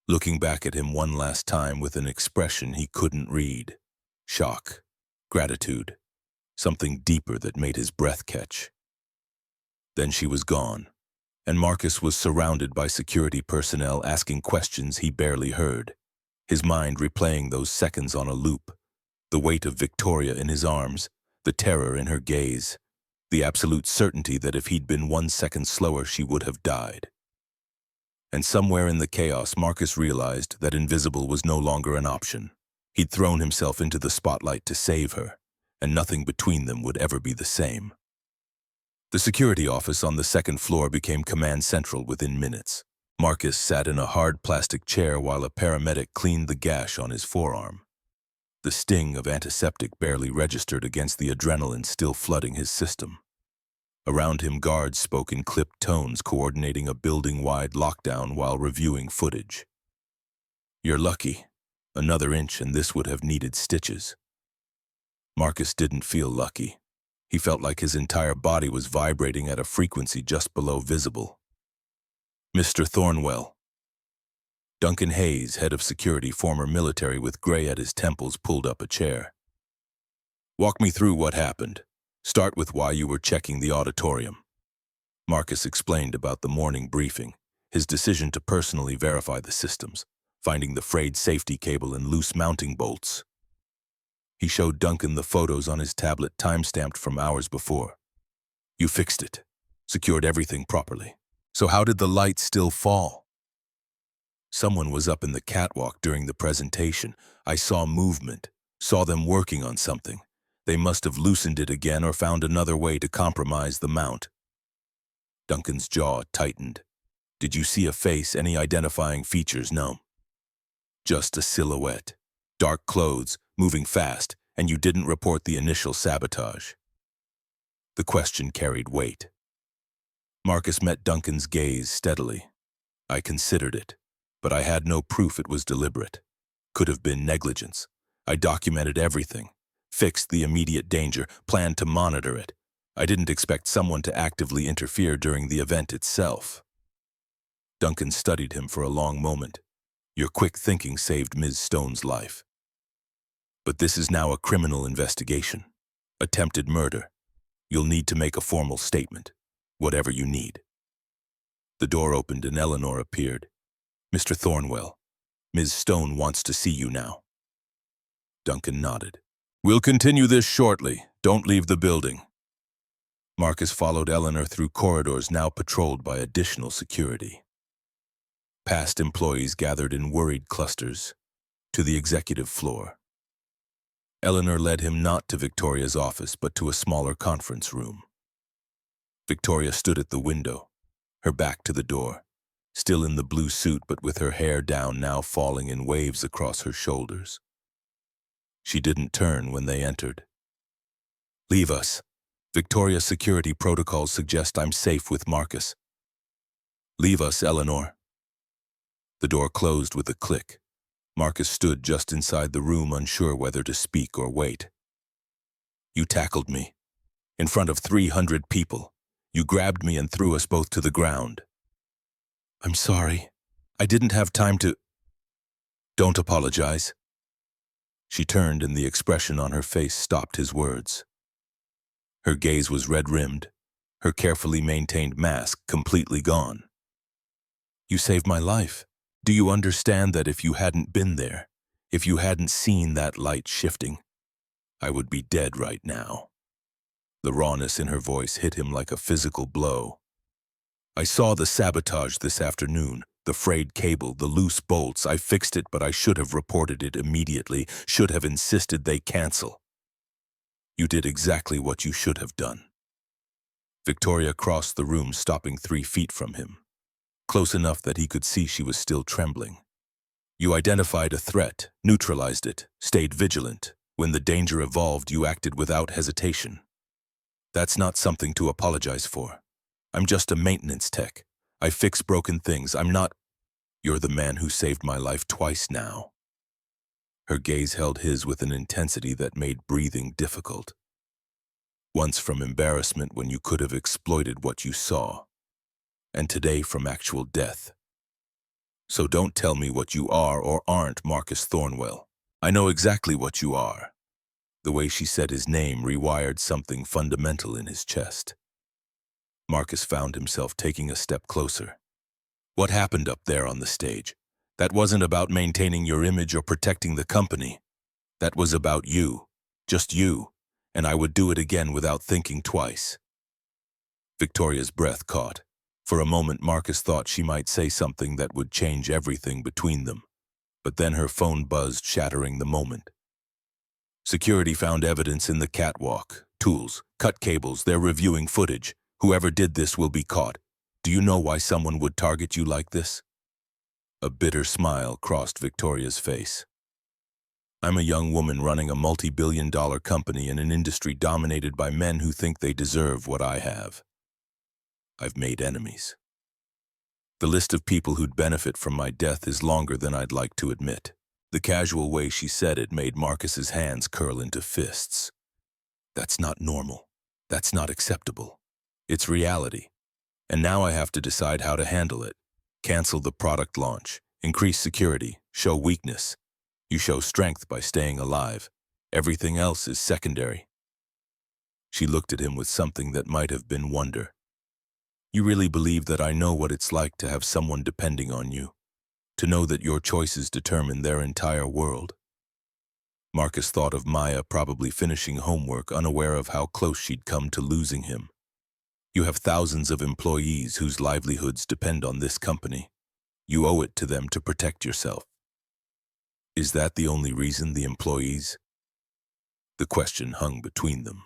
A: Looking back at him one last time with an expression he couldn't read. Shock, gratitude, something deeper that made his breath catch. Then she was gone, and Marcus was surrounded by security personnel asking questions he barely heard, his mind replaying those seconds on a loop, the weight of Victoria in his arms, the terror in her gaze, the absolute certainty that if he'd been 1 second slower she would have died. And somewhere in the chaos, Marcus realized that invisible was no longer an option. He'd thrown himself into the spotlight to save her, and nothing between them would ever be the same. The security office on the second floor became command central within minutes. Marcus sat in a hard plastic chair while a paramedic cleaned the gash on his forearm. The sting of antiseptic barely registered against the adrenaline still flooding his system. Around him, guards spoke in clipped tones, coordinating a building-wide lockdown while reviewing footage. "You're lucky. Another inch and this would have needed stitches." Marcus didn't feel lucky. He felt like his entire body was vibrating at a frequency just below visible. "Mr. Thornwell." Duncan Hayes, head of security, former military with gray at his temples, pulled up a chair. "Walk me through what happened. Start with why you were checking the auditorium." Marcus explained about the morning briefing, his decision to personally verify the systems. finding the frayed safety cable and loose mounting bolts. He showed Duncan the photos on his tablet timestamped from hours before. You fixed it, secured everything properly. So how did the light still fall? Someone was up in the catwalk during the presentation. I saw movement, saw them working on something. They must have loosened it again or found another way to compromise the mount. Duncan's jaw tightened. Did you see a face, any identifying features? No. Just a silhouette. Dark clothes, moving fast, and you didn't report the initial sabotage. The question carried weight. Marcus met Duncan's gaze steadily. I considered it, but I had no proof it was deliberate. Could have been negligence. I documented everything, fixed the immediate danger, planned to monitor it. I didn't expect someone to actively interfere during the event itself. Duncan studied him for a long moment. Your quick thinking saved Ms. Stone's life. But this is now a criminal investigation. Attempted murder. You'll need to make a formal statement. Whatever you need. The door opened and Eleanor appeared. Mr. Thornwell, Ms. Stone wants to see you now. Duncan nodded. We'll continue this shortly. Don't leave the building. Marcus followed Eleanor through corridors now patrolled by additional security. Past employees gathered in worried clusters to the executive floor. Eleanor led him not to Victoria's office but to a smaller conference room. Victoria stood at the window, her back to the door, still in the blue suit but with her hair down now falling in waves across her shoulders. She didn't turn when they entered. Leave us. Victoria's security protocols suggest I'm safe with Marcus. Leave us, Eleanor. The door closed with a click. Marcus stood just inside the room, unsure whether to speak or wait. You tackled me. In front of 300 people. You grabbed me and threw us both to the ground. I'm sorry. I didn't have time to... Don't apologize. She turned and the expression on her face stopped his words. Her gaze was red-rimmed, her carefully maintained mask completely gone. You saved my life. Do you understand that if you hadn't been there, if you hadn't seen that light shifting, I would be dead right now? The rawness in her voice hit him like a physical blow. I saw the sabotage this afternoon, the frayed cable, the loose bolts. I fixed it, but I should have reported it immediately, should have insisted they cancel. You did exactly what you should have done. Victoria crossed the room, stopping 3 feet from him, close enough that he could see she was still trembling. You identified a threat, neutralized it, stayed vigilant. When the danger evolved, you acted without hesitation. That's not something to apologize for. I'm just a maintenance tech. I fix broken things. I'm not... You're the man who saved my life twice now. Her gaze held his with an intensity that made breathing difficult. Once from embarrassment when you could have exploited what you saw, and today from actual death. So don't tell me what you are or aren't, Marcus Thornwell. I know exactly what you are. The way she said his name rewired something fundamental in his chest. Marcus found himself taking a step closer. What happened up there on the stage? That wasn't about maintaining your image or protecting the company. That was about you. Just you. And I would do it again without thinking twice. Victoria's breath caught. For a moment, Marcus thought she might say something that would change everything between them. But then her phone buzzed, shattering the moment. Security found evidence in the catwalk. Tools, cut cables, they're reviewing footage. Whoever did this will be caught. Do you know why someone would target you like this? A bitter smile crossed Victoria's face. I'm a young woman running a multi-billion-dollar company in an industry dominated by men who think they deserve what I have. I've made enemies. The list of people who'd benefit from my death is longer than I'd like to admit. The casual way she said it made Marcus's hands curl into fists. That's not normal. That's not acceptable. It's reality. And now I have to decide how to handle it. Cancel the product launch, increase security, show weakness. You show strength by staying alive. Everything else is secondary. She looked at him with something that might have been wonder. You really believe that I know what it's like to have someone depending on you? to know that your choices determine their entire world. Marcus thought of Maya probably finishing homework, unaware of how close she'd come to losing him. You have thousands of employees whose livelihoods depend on this company. You owe it to them to protect yourself. Is that the only reason the employees? The question hung between them.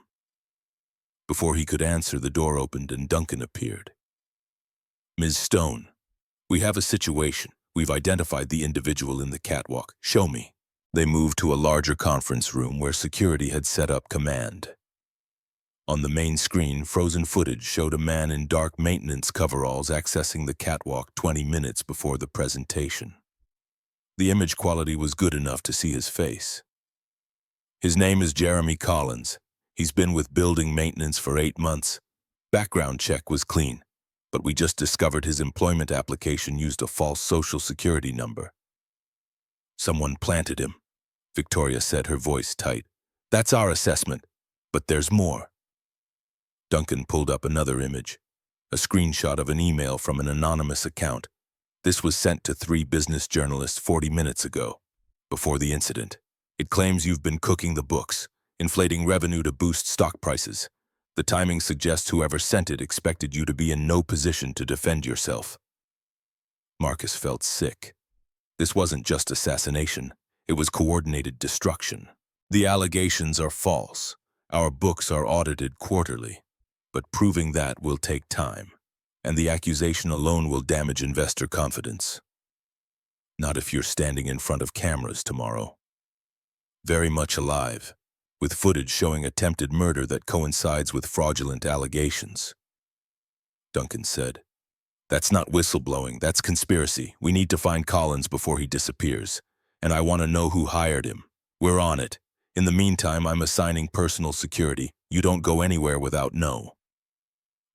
A: Before he could answer, the door opened and Duncan appeared. Ms. Stone, we have a situation. We've identified the individual in the catwalk. Show me. They moved to a larger conference room where security had set up command. On the main screen, frozen footage showed a man in dark maintenance coveralls accessing the catwalk 20 minutes before the presentation. The image quality was good enough to see his face. His name is Jeremy Collins. He's been with building maintenance for 8 months. Background check was clean, but we just discovered his employment application used a false social security number. Someone planted him, Victoria said, her voice tight. That's our assessment, but there's more. Duncan pulled up another image, a screenshot of an email from an anonymous account. This was sent to 3 business journalists 40 minutes ago, before the incident. It claims you've been cooking the books, inflating revenue to boost stock prices. The timing suggests whoever sent it expected you to be in no position to defend yourself. Marcus felt sick. This wasn't just assassination, it was coordinated destruction. The allegations are false. Our books are audited quarterly. But proving that will take time, and the accusation alone will damage investor confidence. Not if you're standing in front of cameras tomorrow. Very much alive, with footage showing attempted murder that coincides with fraudulent allegations. Duncan said, That's not whistleblowing, that's conspiracy. We need to find Collins before he disappears, and I want to know who hired him. We're on it. In the meantime, I'm assigning personal security. You don't go anywhere without no.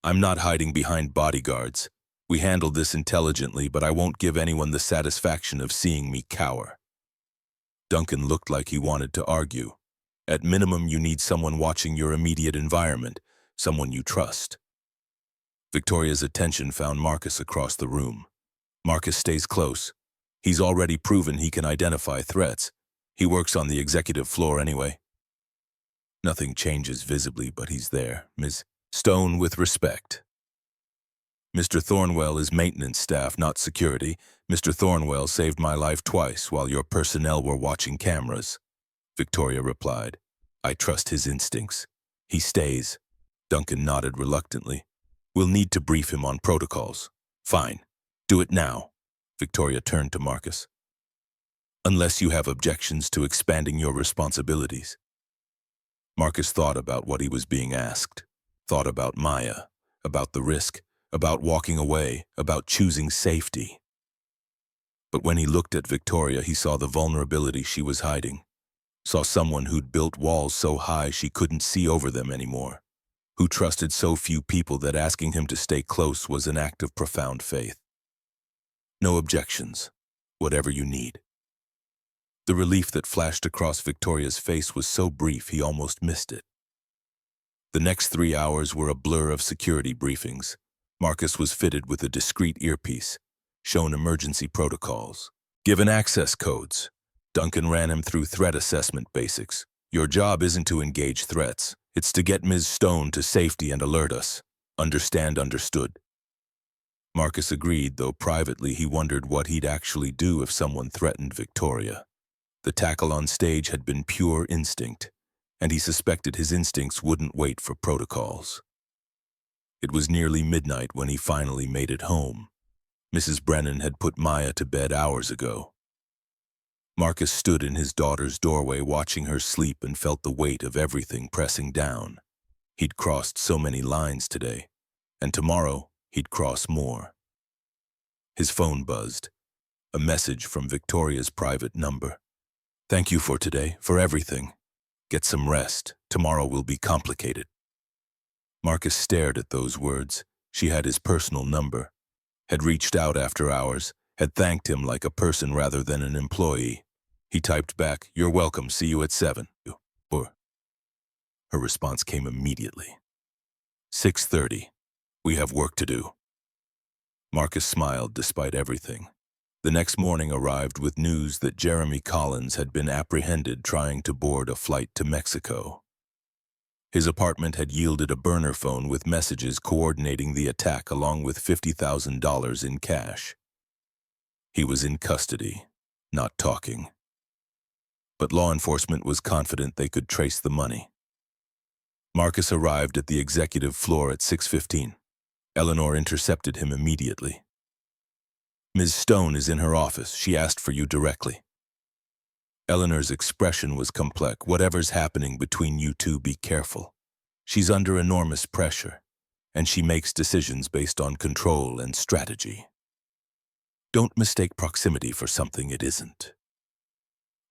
A: I'm not hiding behind bodyguards. We handled this intelligently, but I won't give anyone the satisfaction of seeing me cower. Duncan looked like he wanted to argue. At minimum, you need someone watching your immediate environment, someone you trust. Victoria's attention found Marcus across the room. Marcus stays close. He's already proven he can identify threats. He works on the executive floor anyway. Nothing changes visibly, but he's there. Ms. Stone, with respect. Mr. Thornwell is maintenance staff, not security. Mr. Thornwell saved my life twice while your personnel were watching cameras. Victoria replied, I trust his instincts. He stays. Duncan nodded reluctantly. We'll need to brief him on protocols. Fine. Do it now. Victoria turned to Marcus. Unless you have objections to expanding your responsibilities. Marcus thought about what he was being asked. Thought about Maya, about the risk, about walking away, about choosing safety. But when he looked at Victoria, he saw the vulnerability she was hiding. Saw someone who'd built walls so high she couldn't see over them anymore. Who trusted so few people that asking him to stay close was an act of profound faith. No objections. Whatever you need. The relief that flashed across Victoria's face was so brief he almost missed it. The next 3 hours were a blur of security briefings. Marcus was fitted with a discreet earpiece, shown emergency protocols, given access codes. Duncan ran him through threat assessment basics. Your job isn't to engage threats. It's to get Ms. Stone to safety and alert us. Understand, understood. Marcus agreed, though privately he wondered what he'd actually do if someone threatened Victoria. The tackle on stage had been pure instinct, and he suspected his instincts wouldn't wait for protocols. It was nearly midnight when he finally made it home. Mrs. Brennan had put Maya to bed hours ago. Marcus stood in his daughter's doorway watching her sleep and felt the weight of everything pressing down. He'd crossed so many lines today, and tomorrow he'd cross more. His phone buzzed. A message from Victoria's private number. Thank you for today, for everything. Get some rest. Tomorrow will be complicated. Marcus stared at those words. She had his personal number, had reached out after hours, had thanked him like a person rather than an employee. He typed back, "You're welcome, see you at 7. Or her response came immediately. 6:30. We have work to do. Marcus smiled despite everything. The next morning arrived with news that Jeremy Collins had been apprehended trying to board a flight to Mexico. His apartment had yielded a burner phone with messages coordinating the attack along with $50,000 in cash. He was in custody, not talking. But law enforcement was confident they could trace the money. Marcus arrived at the executive floor at 6:15. Eleanor intercepted him immediately. "Ms. Stone is in her office. She asked for you directly." Eleanor's expression was complex. "Whatever's happening between you two, be careful. She's under enormous pressure, and she makes decisions based on control and strategy. Don't mistake proximity for something it isn't."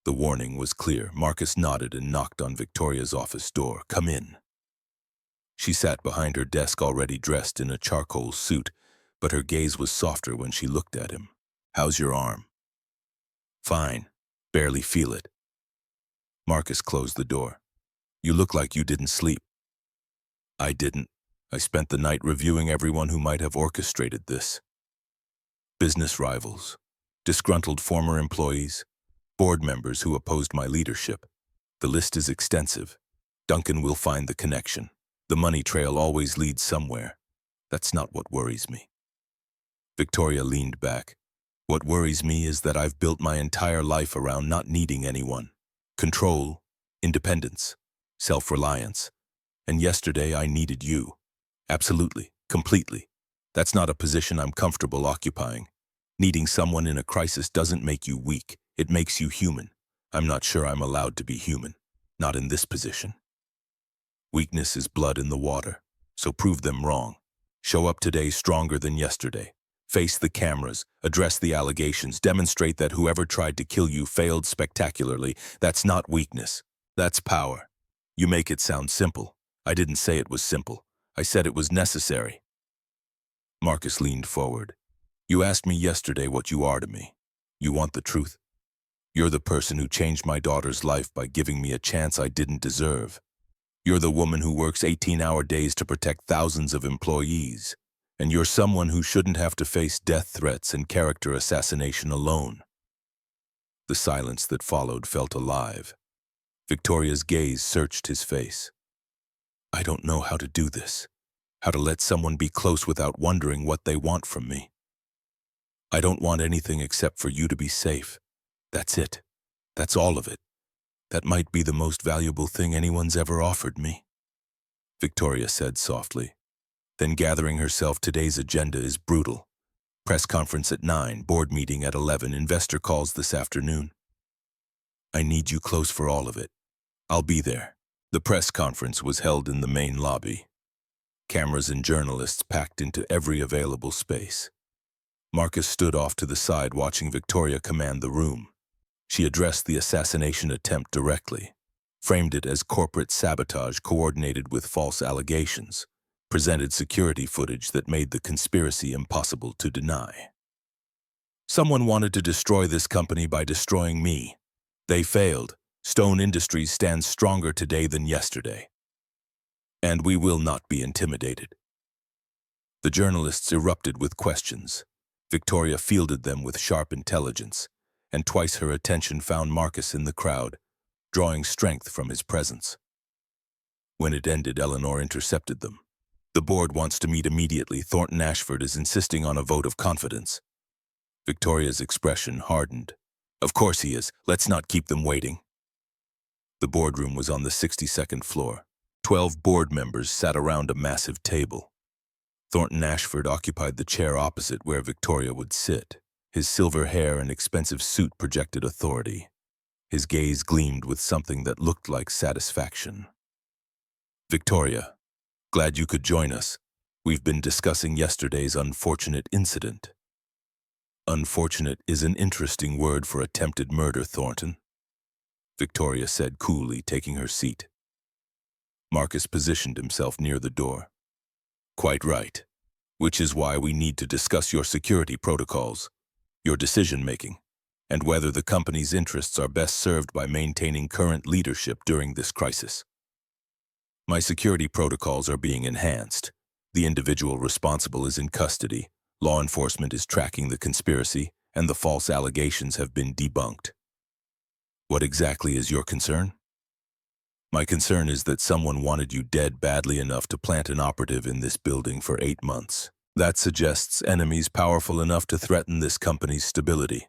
A: The warning was clear. Marcus nodded and knocked on Victoria's office door. "Come in." She sat behind her desk already dressed in a charcoal suit, but her gaze was softer when she looked at him. "How's your arm?" "Fine. Barely feel it." Marcus closed the door. "You look like you didn't sleep." "I didn't. I spent the night reviewing everyone who might have orchestrated this. Business rivals, disgruntled former employees, board members who opposed my leadership. The list is extensive. Duncan will find the connection. The money trail always leads somewhere. That's not what worries me." Victoria leaned back. "What worries me is that I've built my entire life around not needing anyone. Control, independence, self-reliance. And yesterday I needed you. Absolutely, completely. That's not a position I'm comfortable occupying. Needing someone in a crisis doesn't make you weak. It makes you human. I'm not sure I'm allowed to be human. Not in this position. Weakness is blood in the water, so prove them wrong. Show up today stronger than yesterday. Face the cameras, address the allegations, demonstrate that whoever tried to kill you failed spectacularly. That's not weakness. That's power. You make it sound simple. I didn't say it was simple. I said it was necessary." Marcus leaned forward. "You asked me yesterday what you are to me. You want the truth? You're the person who changed my daughter's life by giving me a chance I didn't deserve. You're the woman who works 18-hour days to protect thousands of employees. And you're someone who shouldn't have to face death threats and character assassination alone." The silence that followed felt alive. Victoria's gaze searched his face. "I don't know how to do this. How to let someone be close without wondering what they want from me. I don't want anything except for you to be safe. That's it. That's all of it. That might be the most valuable thing anyone's ever offered me," Victoria said softly. Then gathering herself, "Today's agenda is brutal. Press conference at 9, board meeting at 11, investor calls this afternoon. I need you close for all of it. I'll be there." The press conference was held in the main lobby. Cameras and journalists packed into every available space. Marcus stood off to the side watching Victoria command the room. She addressed the assassination attempt directly, framed it as corporate sabotage coordinated with false allegations, presented security footage that made the conspiracy impossible to deny. "Someone wanted to destroy this company by destroying me. They failed. Stone Industries stands stronger today than yesterday. And we will not be intimidated." The journalists erupted with questions. Victoria fielded them with sharp intelligence, and twice her attention found Marcus in the crowd, drawing strength from his presence. When it ended, Eleanor intercepted them. "The board wants to meet immediately. Thornton Ashford is insisting on a vote of confidence." Victoria's expression hardened. "Of course he is. Let's not keep them waiting." The boardroom was on the 62nd floor. 12 board members sat around a massive table. Thornton Ashford occupied the chair opposite where Victoria would sit. His silver hair and expensive suit projected authority. His gaze gleamed with something that looked like satisfaction. "Victoria, glad you could join us. We've been discussing yesterday's unfortunate incident." "Unfortunate is an interesting word for attempted murder, Thornton," Victoria said coolly, taking her seat. Marcus positioned himself near the door. "Quite right. Which is why we need to discuss your security protocols, your decision-making, and whether the company's interests are best served by maintaining current leadership during this crisis. My security protocols are being enhanced. The individual responsible is in custody. Law enforcement is tracking the conspiracy, and the false allegations have been debunked. What exactly is your concern? My concern is that someone wanted you dead badly enough to plant an operative in this building for 8 months. That suggests enemies powerful enough to threaten this company's stability.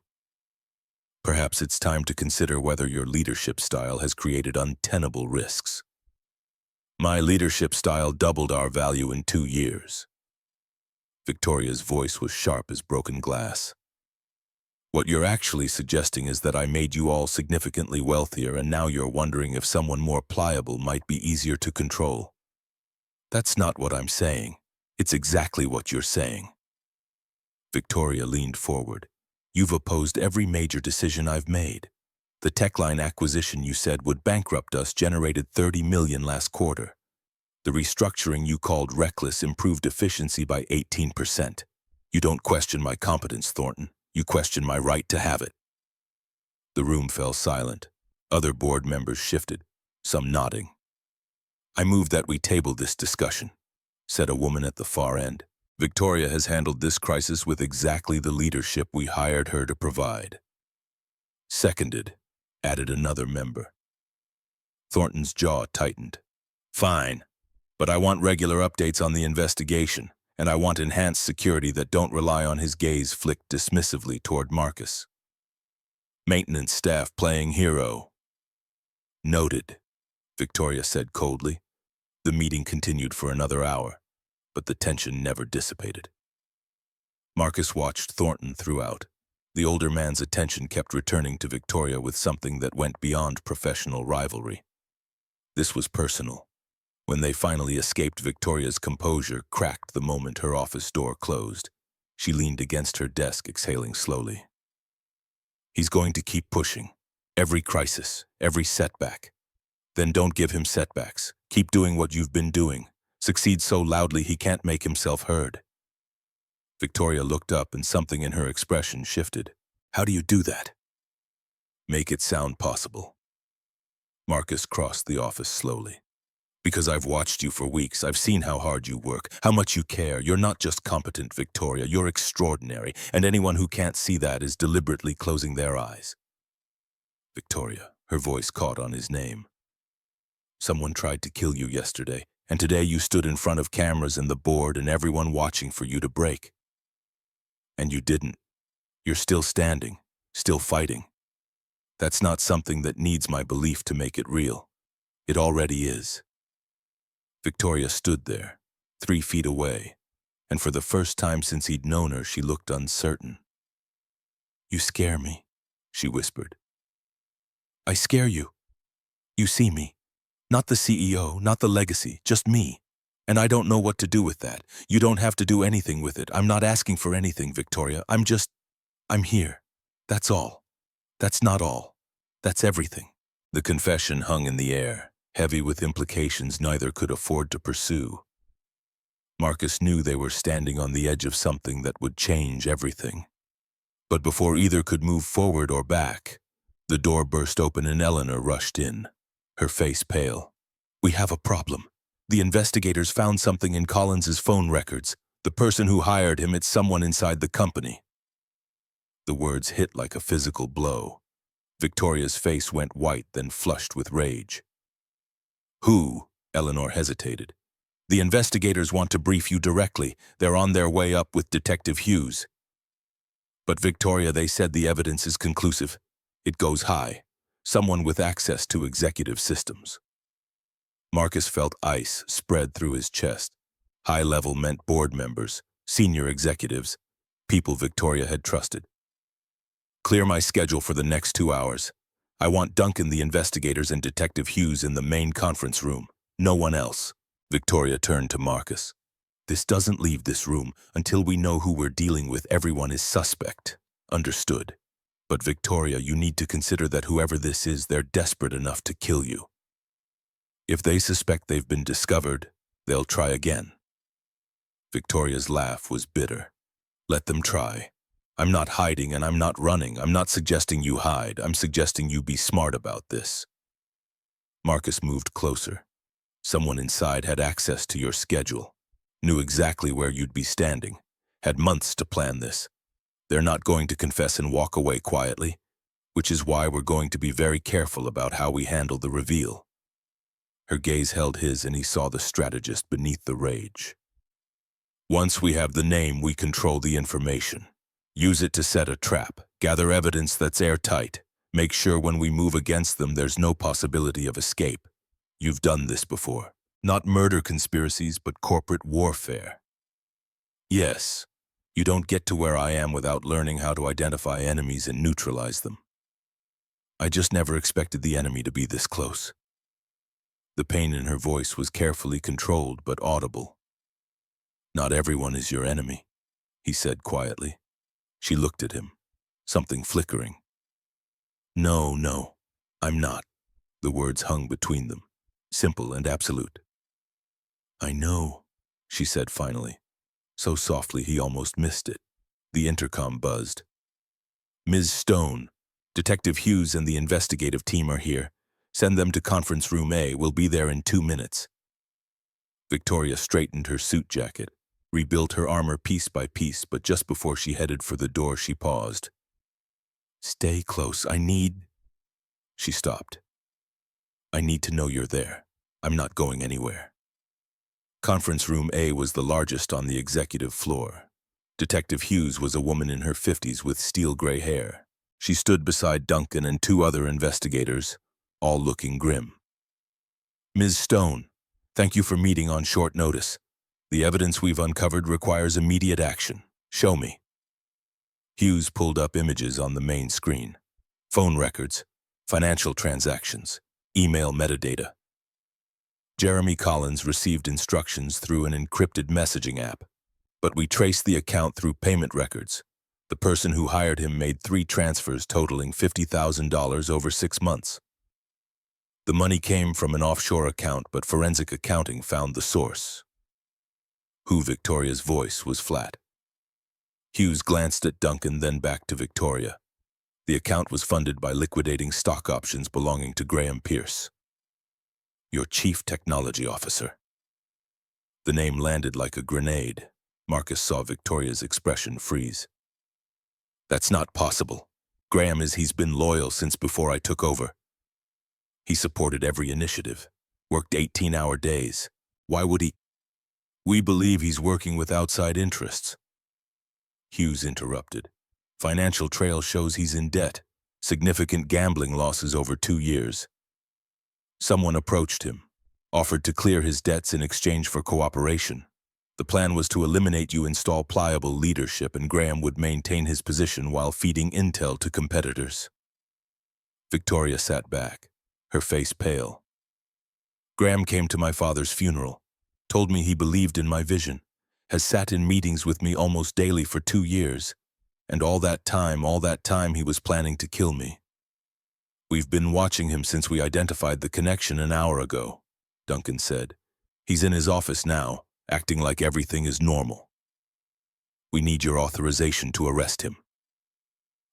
A: Perhaps it's time to consider whether your leadership style has created untenable risks. My leadership style doubled our value in 2 years. Victoria's voice was sharp as broken glass. What you're actually suggesting is that I made you all significantly wealthier, and now you're wondering if someone more pliable might be easier to control. That's not what I'm saying. It's exactly what you're saying. Victoria leaned forward. You've opposed every major decision I've made. The Techline acquisition you said would bankrupt us generated $30 million last quarter. The restructuring you called reckless improved efficiency by 18%. You don't question my competence, Thornton. You question my right to have it. The room fell silent. Other board members shifted, some nodding. I move that we table this discussion, said a woman at the far end. Victoria has handled this crisis with exactly the leadership we hired her to provide. Seconded, added another member. Thornton's jaw tightened. Fine, but I want regular updates on the investigation, and I want enhanced security that don't rely on his gaze flicked dismissively toward Marcus. Maintenance staff playing hero. Noted, Victoria said coldly. The meeting continued for another hour, but the tension never dissipated. Marcus watched Thornton throughout. The older man's attention kept returning to Victoria with something that went beyond professional rivalry. This was personal. When they finally escaped, Victoria's composure cracked the moment her office door closed. She leaned against her desk, exhaling slowly. He's going to keep pushing. Every crisis, every setback. Then don't give him setbacks. Keep doing what you've been doing. Succeed so loudly he can't make himself heard. Victoria looked up and something in her expression shifted. How do you do that? Make it sound possible. Marcus crossed the office slowly. Because I've watched you for weeks, I've seen how hard you work, how much you care. You're not just competent, Victoria, you're extraordinary, and anyone who can't see that is deliberately closing their eyes. Victoria, her voice caught on his name. Someone tried to kill you yesterday, and today you stood in front of cameras and the board and everyone watching for you to break. And you didn't. You're still standing, still fighting. That's not something that needs my belief to make it real. It already is. Victoria stood there, 3 feet away, and for the first time since he'd known her, she looked uncertain. You scare me, she whispered. I scare you. You see me. Not the CEO, not the legacy, just me. And I don't know what to do with that. You don't have to do anything with it. I'm not asking for anything, Victoria. I'm here. That's all. That's not all. That's everything. The confession hung in the air, heavy with implications neither could afford to pursue. Marcus knew they were standing on the edge of something that would change everything. But before either could move forward or back, the door burst open and Eleanor rushed in, her face pale. We have a problem. The investigators found something in Collins's phone records. The person who hired him, it's someone inside the company. The words hit like a physical blow. Victoria's face went white, then flushed with rage. Who? Eleanor hesitated. The investigators want to brief you directly. They're on their way up with Detective Hughes. But Victoria, they said the evidence is conclusive. It goes high. Someone with access to executive systems. Marcus felt ice spread through his chest. High level meant board members, senior executives, people Victoria had trusted. Clear my schedule for the next 2 hours. I want Duncan, the investigators, and Detective Hughes in the main conference room. No one else. Victoria turned to Marcus. This doesn't leave this room until we know who we're dealing with. Everyone is suspect. Understood. But Victoria, you need to consider that whoever this is, they're desperate enough to kill you. If they suspect they've been discovered, they'll try again. Victoria's laugh was bitter. Let them try. I'm not hiding and I'm not running. I'm not suggesting you hide. I'm suggesting you be smart about this. Marcus moved closer. Someone inside had access to your schedule, knew exactly where you'd be standing, had months to plan this. They're not going to confess and walk away quietly, which is why we're going to be very careful about how we handle the reveal. Her gaze held his, and he saw the strategist beneath the rage. Once we have the name, we control the information. Use it to set a trap, gather evidence that's airtight, make sure when we move against them there's no possibility of escape. You've done this before. Not murder conspiracies, but corporate warfare. Yes, you don't get to where I am without learning how to identify enemies and neutralize them. I just never expected the enemy to be this close. The pain in her voice was carefully controlled but audible. Not everyone is your enemy, he said quietly. She looked at him, something flickering. No, I'm not. The words hung between them, simple and absolute. I know, she said finally, so softly he almost missed it. The intercom buzzed. Ms. Stone, Detective Hughes and the investigative team are here. Send them to conference room A. We'll be there in 2 minutes. Victoria straightened her suit jacket, rebuilt her armor piece by piece, but just before she headed for the door, she paused. Stay close. She stopped. I need to know you're there. I'm not going anywhere. Conference room A was the largest on the executive floor. Detective Hughes was a woman in her 50s with steel-gray hair. She stood beside Duncan and 2 other investigators, all looking grim. Ms. Stone, thank you for meeting on short notice. The evidence we've uncovered requires immediate action. Show me. Hughes pulled up images on the main screen. Phone records, financial transactions, email metadata. Jeremy Collins received instructions through an encrypted messaging app, but we traced the account through payment records. The person who hired him made 3 transfers totaling $50,000 over 6 months. The money came from an offshore account, but forensic accounting found the source. Victoria's voice was flat. Hughes glanced at Duncan, then back to Victoria. The account was funded by liquidating stock options belonging to Graham Pierce, your chief technology officer. The name landed like a grenade. Marcus saw Victoria's expression freeze. That's not possible. He's been loyal since before I took over. He supported every initiative, worked 18-hour days. Why would he? We believe he's working with outside interests. Hughes interrupted. Financial trail shows he's in debt, significant gambling losses over 2 years. Someone approached him, offered to clear his debts in exchange for cooperation. The plan was to eliminate you, install pliable leadership, and Graham would maintain his position while feeding intel to competitors. Victoria sat back, her face pale. Graham came to my father's funeral, told me he believed in my vision, has sat in meetings with me almost daily for 2 years, and all that time he was planning to kill me. We've been watching him since we identified the connection an hour ago, Duncan said. He's in his office now, acting like everything is normal. We need your authorization to arrest him.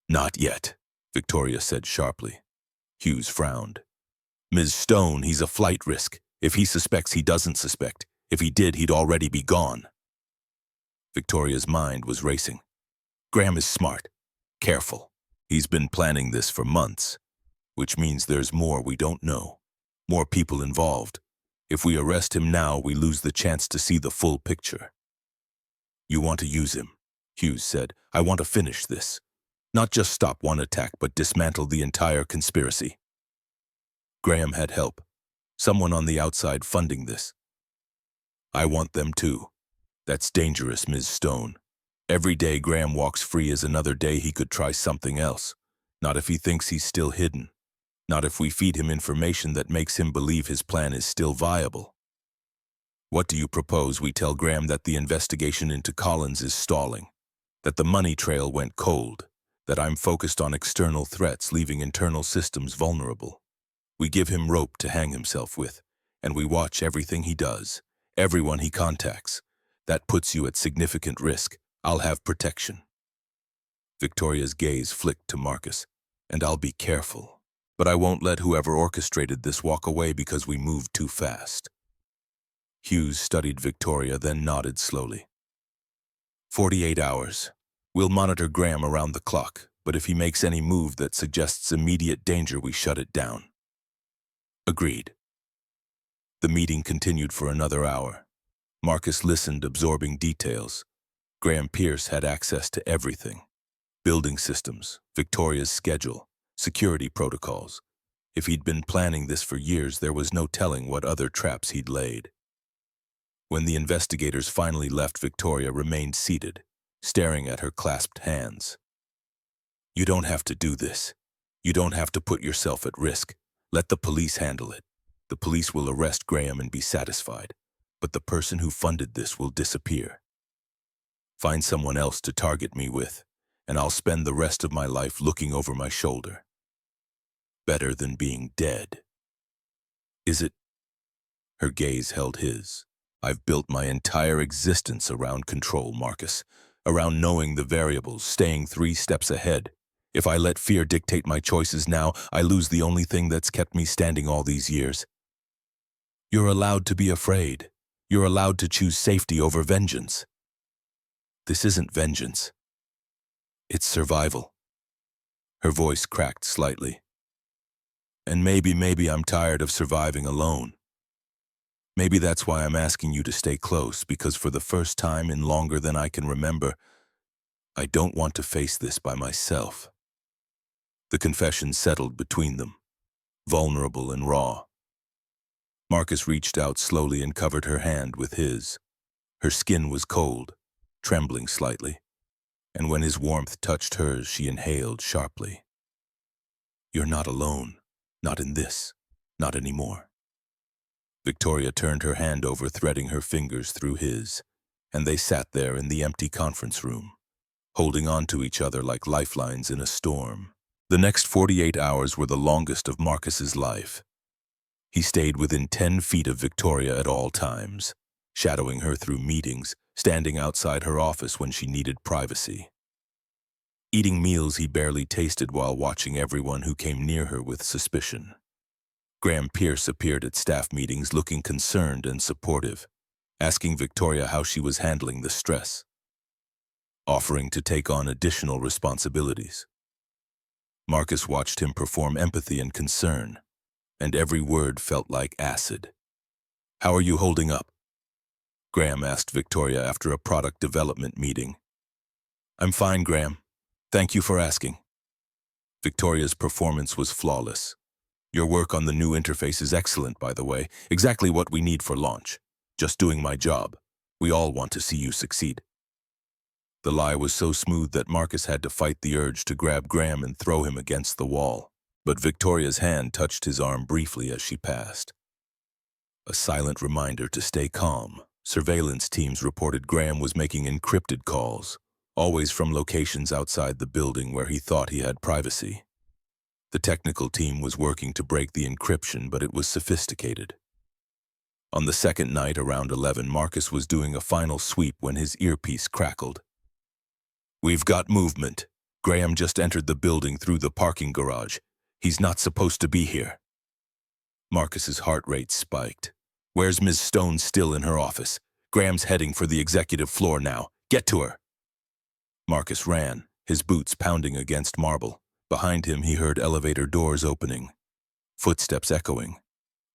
A: Not yet, Victoria said sharply. Hughes frowned. Ms. Stone, he's a flight risk. If he suspects, he doesn't suspect. If he did, he'd already be gone. Victoria's mind was racing. Graham is smart, careful. He's been planning this for months, which means there's more we don't know, more people involved. If we arrest him now, we lose the chance to see the full picture. You want to use him, Hughes said. I want to finish this. Not just stop one attack, but dismantle the entire conspiracy. Graham had help. Someone on the outside funding this. I want them too. That's dangerous, Ms. Stone. Every day Graham walks free is another day he could try something else. Not if he thinks he's still hidden. Not if we feed him information that makes him believe his plan is still viable. What do you propose we tell Graham? That the investigation into Collins is stalling, that the money trail went cold, that I'm focused on external threats, leaving internal systems vulnerable. We give him rope to hang himself with, and we watch everything he does, everyone he contacts. That puts you at significant risk. I'll have protection. Victoria's gaze flicked to Marcus. And I'll be careful. But I won't let whoever orchestrated this walk away because we moved too fast. Hughes studied Victoria, then nodded slowly. 48 hours. We'll monitor Graham around the clock, but if he makes any move that suggests immediate danger, we shut it down. Agreed. The meeting continued for another hour. Marcus listened, absorbing details. Graham Pierce had access to everything. Building systems, Victoria's schedule, security protocols. If he'd been planning this for years, there was no telling what other traps he'd laid. When the investigators finally left, Victoria remained seated, staring at her clasped hands. You don't have to do this. You don't have to put yourself at risk. Let the police handle it. The police will arrest Graham and be satisfied, but the person who funded this will disappear. Find someone else to target me with, and I'll spend the rest of my life looking over my shoulder. Better than being dead. Is it? Her gaze held his. I've built my entire existence around control, Marcus, around knowing the variables, staying 3 steps ahead. If I let fear dictate my choices now, I lose the only thing that's kept me standing all these years. You're allowed to be afraid. You're allowed to choose safety over vengeance. This isn't vengeance. It's survival. Her voice cracked slightly. And maybe I'm tired of surviving alone. Maybe that's why I'm asking you to stay close, because for the first time in longer than I can remember, I don't want to face this by myself. The confession settled between them, vulnerable and raw. Marcus reached out slowly and covered her hand with his. Her skin was cold, trembling slightly, and when his warmth touched hers, she inhaled sharply. You're not alone. Not in this. Not anymore. Victoria turned her hand over, threading her fingers through his, and they sat there in the empty conference room, holding on to each other like lifelines in a storm. The next 48 hours were the longest of Marcus's life. He stayed within 10 feet of Victoria at all times, shadowing her through meetings, standing outside her office when she needed privacy. Eating meals he barely tasted while watching everyone who came near her with suspicion. Graham Pierce appeared at staff meetings looking concerned and supportive, asking Victoria how she was handling the stress, offering to take on additional responsibilities. Marcus watched him perform empathy and concern, and every word felt like acid. How are you holding up? Graham asked Victoria after a product development meeting. I'm fine, Graham. Thank you for asking. Victoria's performance was flawless. Your work on the new interface is excellent, by the way. Exactly what we need for launch. Just doing my job. We all want to see you succeed. The lie was so smooth that Marcus had to fight the urge to grab Graham and throw him against the wall. But Victoria's hand touched his arm briefly as she passed. A silent reminder to stay calm. Surveillance teams reported Graham was making encrypted calls, always from locations outside the building where he thought he had privacy. The technical team was working to break the encryption, but it was sophisticated. On the second night, around 11, Marcus was doing a final sweep when his earpiece crackled. We've got movement. Graham just entered the building through the parking garage. He's not supposed to be here. Marcus's heart rate spiked. Where's Ms. Stone? Still in her office. Graham's heading for the executive floor now. Get to her. Marcus ran, his boots pounding against marble. Behind him, he heard elevator doors opening, footsteps echoing.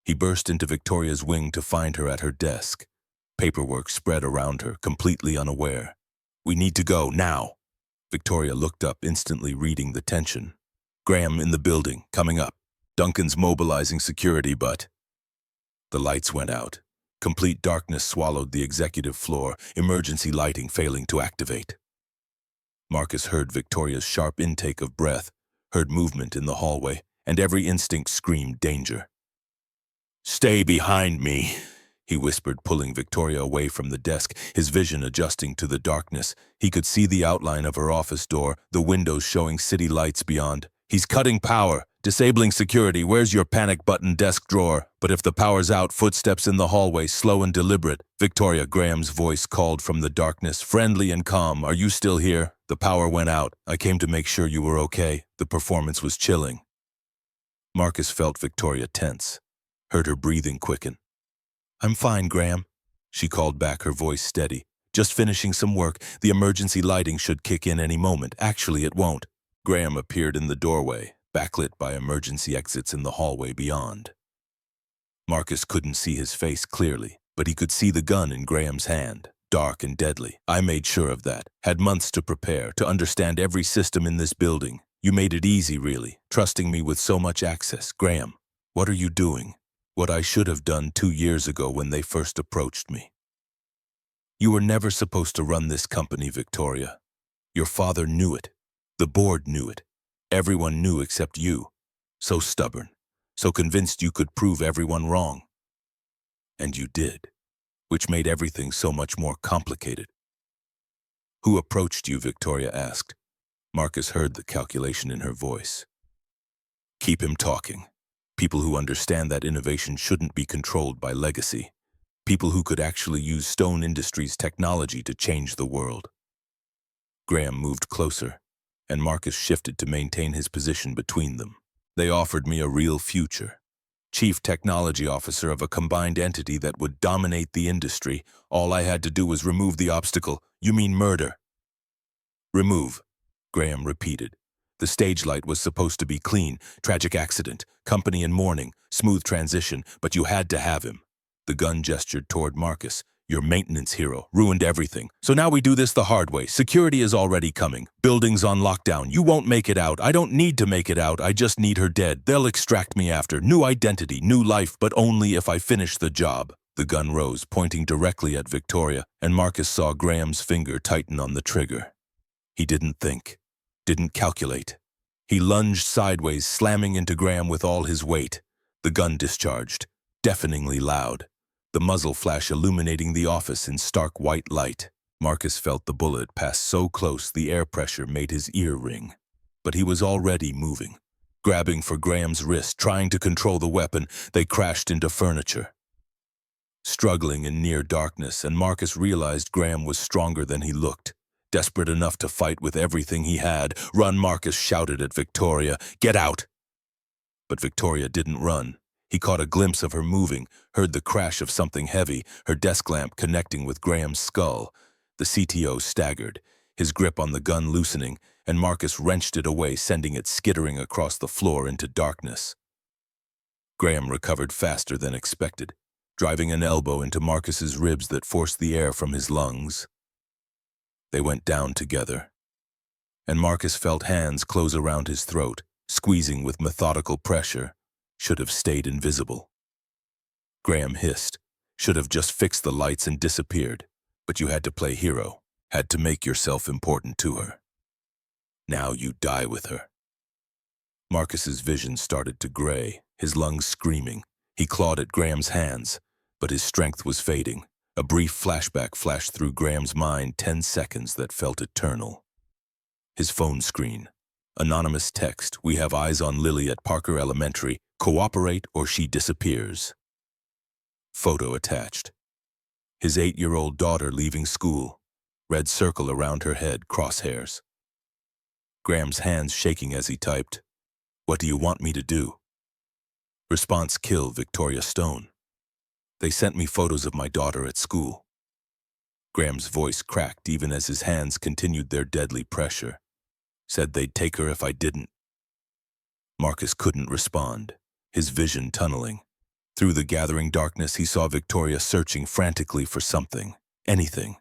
A: He burst into Victoria's wing to find her at her desk. Paperwork spread around her, completely unaware. We need to go, now. Victoria looked up, instantly reading the tension. Graham in the building, coming up. Duncan's mobilizing security, but... The lights went out. Complete darkness swallowed the executive floor, emergency lighting failing to activate. Marcus heard Victoria's sharp intake of breath, heard movement in the hallway, and every instinct screamed danger. Stay behind me, he whispered, pulling Victoria away from the desk, his vision adjusting to the darkness. He could see the outline of her office door, the windows showing city lights beyond. He's cutting power, disabling security. Where's your panic button? Desk drawer. But if the power's out, footsteps in the hallway, slow and deliberate. Victoria, Graham's voice called from the darkness, friendly and calm. Are you still here? The power went out. I came to make sure you were okay. The performance was chilling. Marcus felt Victoria tense, heard her breathing quicken. I'm fine, Graham, she called back, her voice steady. Just finishing some work. The emergency lighting should kick in any moment. Actually, it won't. Graham appeared in the doorway, backlit by emergency exits in the hallway beyond. Marcus couldn't see his face clearly, but he could see the gun in Graham's hand, dark and deadly. I made sure of that. Had months to prepare, to understand every system in this building. You made it easy, really, trusting me with so much access. Graham, what are you doing? What I should have done 2 years ago when they first approached me. You were never supposed to run this company, Victoria. Your father knew it. The board knew it. Everyone knew except you. So stubborn. So convinced you could prove everyone wrong. And you did, which made everything so much more complicated. Who approached you? Victoria asked. Marcus heard the calculation in her voice. Keep him talking. People who understand that innovation shouldn't be controlled by legacy. People who could actually use Stone Industries' technology to change the world. Graham moved closer, and Marcus shifted to maintain his position between them. They offered me a real future. Chief Technology Officer of a combined entity that would dominate the industry. All I had to do was remove the obstacle. You mean murder? Remove, Graham repeated. The stage light was supposed to be clean. Tragic accident, company in mourning, smooth transition, but you had to have him. The gun gestured toward Marcus. Your maintenance hero, ruined everything. So now we do this the hard way. Security is already coming. Buildings on lockdown. You won't make it out. I don't need to make it out. I just need her dead. They'll extract me after. New identity, new life, but only if I finish the job. The gun rose, pointing directly at Victoria, and Marcus saw Graham's finger tighten on the trigger. He didn't think, didn't calculate. He lunged sideways, slamming into Graham with all his weight. The gun discharged, deafeningly loud. The muzzle flash illuminating the office in stark white light. Marcus felt the bullet pass so close the air pressure made his ear ring. But he was already moving. Grabbing for Graham's wrist, trying to control the weapon, they crashed into furniture. Struggling in near darkness, and Marcus realized Graham was stronger than he looked. Desperate enough to fight with everything he had. Run, Marcus shouted at Victoria. Get out! But Victoria didn't run. He caught a glimpse of her moving, heard the crash of something heavy, her desk lamp connecting with Graham's skull. The CTO staggered, his grip on the gun loosening, and Marcus wrenched it away, sending it skittering across the floor into darkness. Graham recovered faster than expected, driving an elbow into Marcus's ribs that forced the air from his lungs. They went down together, and Marcus felt hands close around his throat, squeezing with methodical pressure. Should have stayed invisible. Graham hissed. Should have just fixed the lights and disappeared. But you had to play hero. Had to make yourself important to her. Now you die with her. Marcus's vision started to gray, his lungs screaming. He clawed at Graham's hands, but his strength was fading. A brief flashback flashed through Graham's mind, 10 seconds that felt eternal. His phone screen. Anonymous text. We have eyes on Lily at Parker Elementary. Cooperate or she disappears. Photo attached. His 8-year-old daughter leaving school. Red circle around her head, crosshairs. Graham's hands shaking as he typed. What do you want me to do? Response: kill Victoria Stone. They sent me photos of my daughter at school. Graham's voice cracked even as his hands continued their deadly pressure. Said they'd take her if I didn't. Marcus couldn't respond, his vision tunneling. Through the gathering darkness, he saw Victoria searching frantically for something, anything.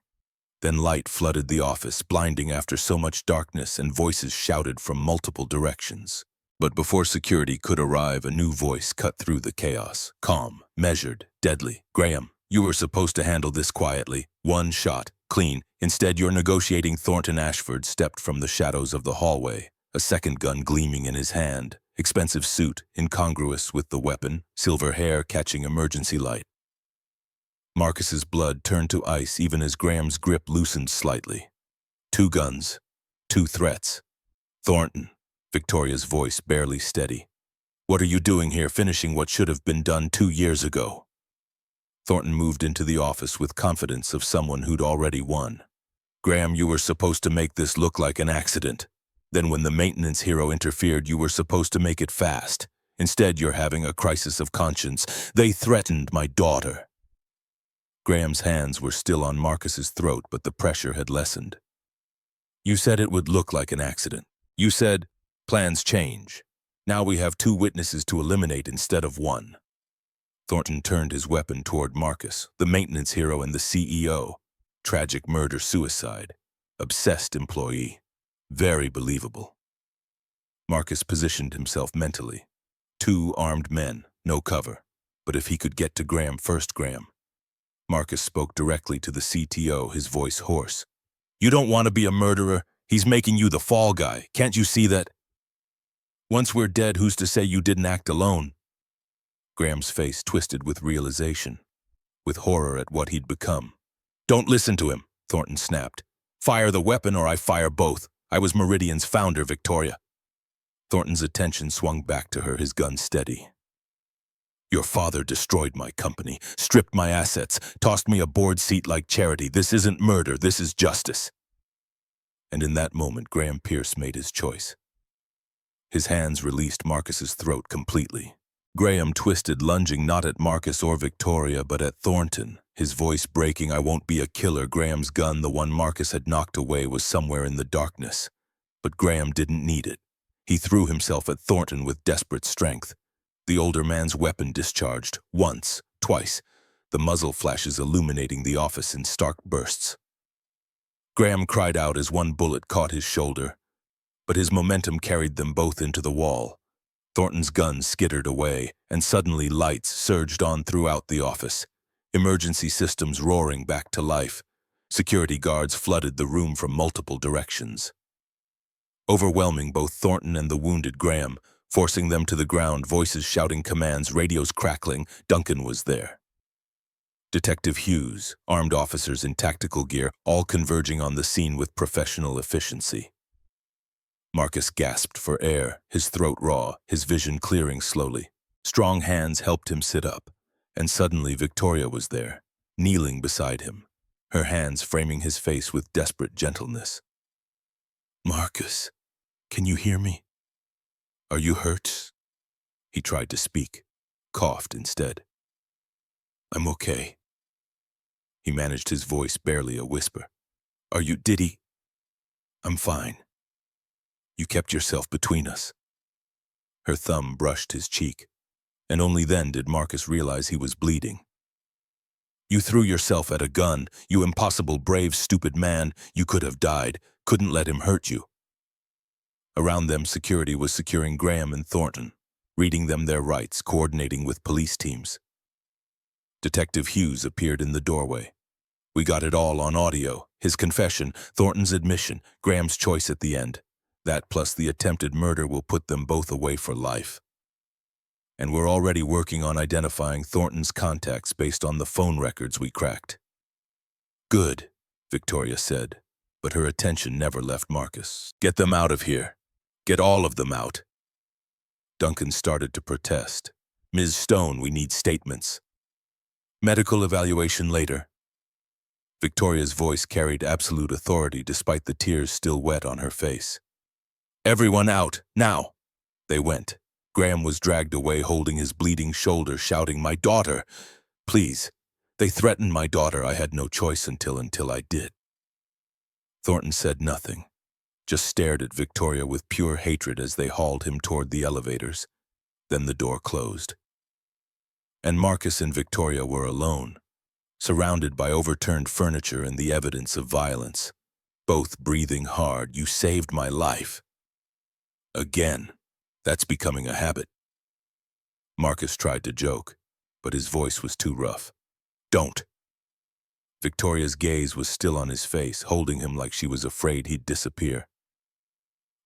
A: Then light flooded the office, blinding after so much darkness, and voices shouted from multiple directions. But before security could arrive, a new voice cut through the chaos. Calm, measured, deadly. Graham, you were supposed to handle this quietly. One shot, clean. Instead, you're negotiating. Thornton Ashford stepped from the shadows of the hallway, a second gun gleaming in his hand. Expensive suit, incongruous with the weapon, silver hair catching emergency light. Marcus's blood turned to ice even as Graham's grip loosened slightly. 2 guns, 2 threats. Thornton, Victoria's voice barely steady. What are you doing here, finishing what should have been done 2 years ago? Thornton moved into the office with confidence of someone who'd already won. Graham, you were supposed to make this look like an accident. Then when the maintenance hero interfered, you were supposed to make it fast. Instead, you're having a crisis of conscience. They threatened my daughter. Graham's hands were still on Marcus's throat, but the pressure had lessened. You said it would look like an accident. You said, plans change. Now we have 2 witnesses to eliminate instead of 1. Thornton turned his weapon toward Marcus, the maintenance hero and the CEO. Tragic murder-suicide. Obsessed employee. Very believable. Marcus positioned himself mentally. 2 armed men, no cover. But if he could get to Graham first, Graham. Marcus spoke directly to the CTO, his voice hoarse. You don't want to be a murderer. He's making you the fall guy. Can't you see that? Once we're dead, who's to say you didn't act alone? Graham's face twisted with realization, with horror at what he'd become. Don't listen to him, Thornton snapped. Fire the weapon or I fire both. I was Meridian's founder, Victoria. Thornton's attention swung back to her, his gun steady. Your father destroyed my company, stripped my assets, tossed me a board seat like charity. This isn't murder, this is justice. And in that moment, Graham Pierce made his choice. His hands released Marcus's throat completely. Graham twisted, lunging not at Marcus or Victoria, but at Thornton, his voice breaking. I won't be a killer. Graham's gun, the one Marcus had knocked away, was somewhere in the darkness. But Graham didn't need it. He threw himself at Thornton with desperate strength. The older man's weapon discharged, once, twice, the muzzle flashes illuminating the office in stark bursts. Graham cried out as one bullet caught his shoulder, but his momentum carried them both into the wall. Thornton's gun skittered away, and suddenly lights surged on throughout the office, emergency systems roaring back to life. Security guards flooded the room from multiple directions, overwhelming both Thornton and the wounded Graham, forcing them to the ground, voices shouting commands, radios crackling. Duncan was there. Detective Hughes, armed officers in tactical gear, all converging on the scene with professional efficiency. Marcus gasped for air, his throat raw, his vision clearing slowly. Strong hands helped him sit up, and suddenly Victoria was there, kneeling beside him, her hands framing his face with desperate gentleness. Marcus, can you hear me? Are you hurt? He tried to speak, coughed instead. I'm okay. He managed his voice barely a whisper. Are you, Diddy? I'm fine. You kept yourself between us. Her thumb brushed his cheek, and only then did Marcus realize he was bleeding. You threw yourself at a gun, you impossible, brave, stupid man. You could have died, couldn't let him hurt you. Around them, security was securing Graham and Thornton, reading them their rights, coordinating with police teams. Detective Hughes appeared in the doorway. We got it all on audio, his confession, Thornton's admission, Graham's choice at the end. That plus the attempted murder will put them both away for life. And we're already working on identifying Thornton's contacts based on the phone records we cracked. Good, Victoria said, but her attention never left Marcus. Get them out of here. Get all of them out. Duncan started to protest. Ms. Stone, we need statements. Medical evaluation later. Victoria's voice carried absolute authority despite the tears still wet on her face. Everyone out, now! They went. Graham was dragged away holding his bleeding shoulder, shouting, my daughter! Please. They threatened my daughter. I had no choice until I did. Thornton said nothing, just stared at Victoria with pure hatred as they hauled him toward the elevators. Then the door closed. And Marcus and Victoria were alone, surrounded by overturned furniture and the evidence of violence, both breathing hard. You saved my life. Again. That's becoming a habit. Marcus tried to joke, but his voice was too rough. Don't. Victoria's gaze was still on his face, holding him like she was afraid he'd disappear.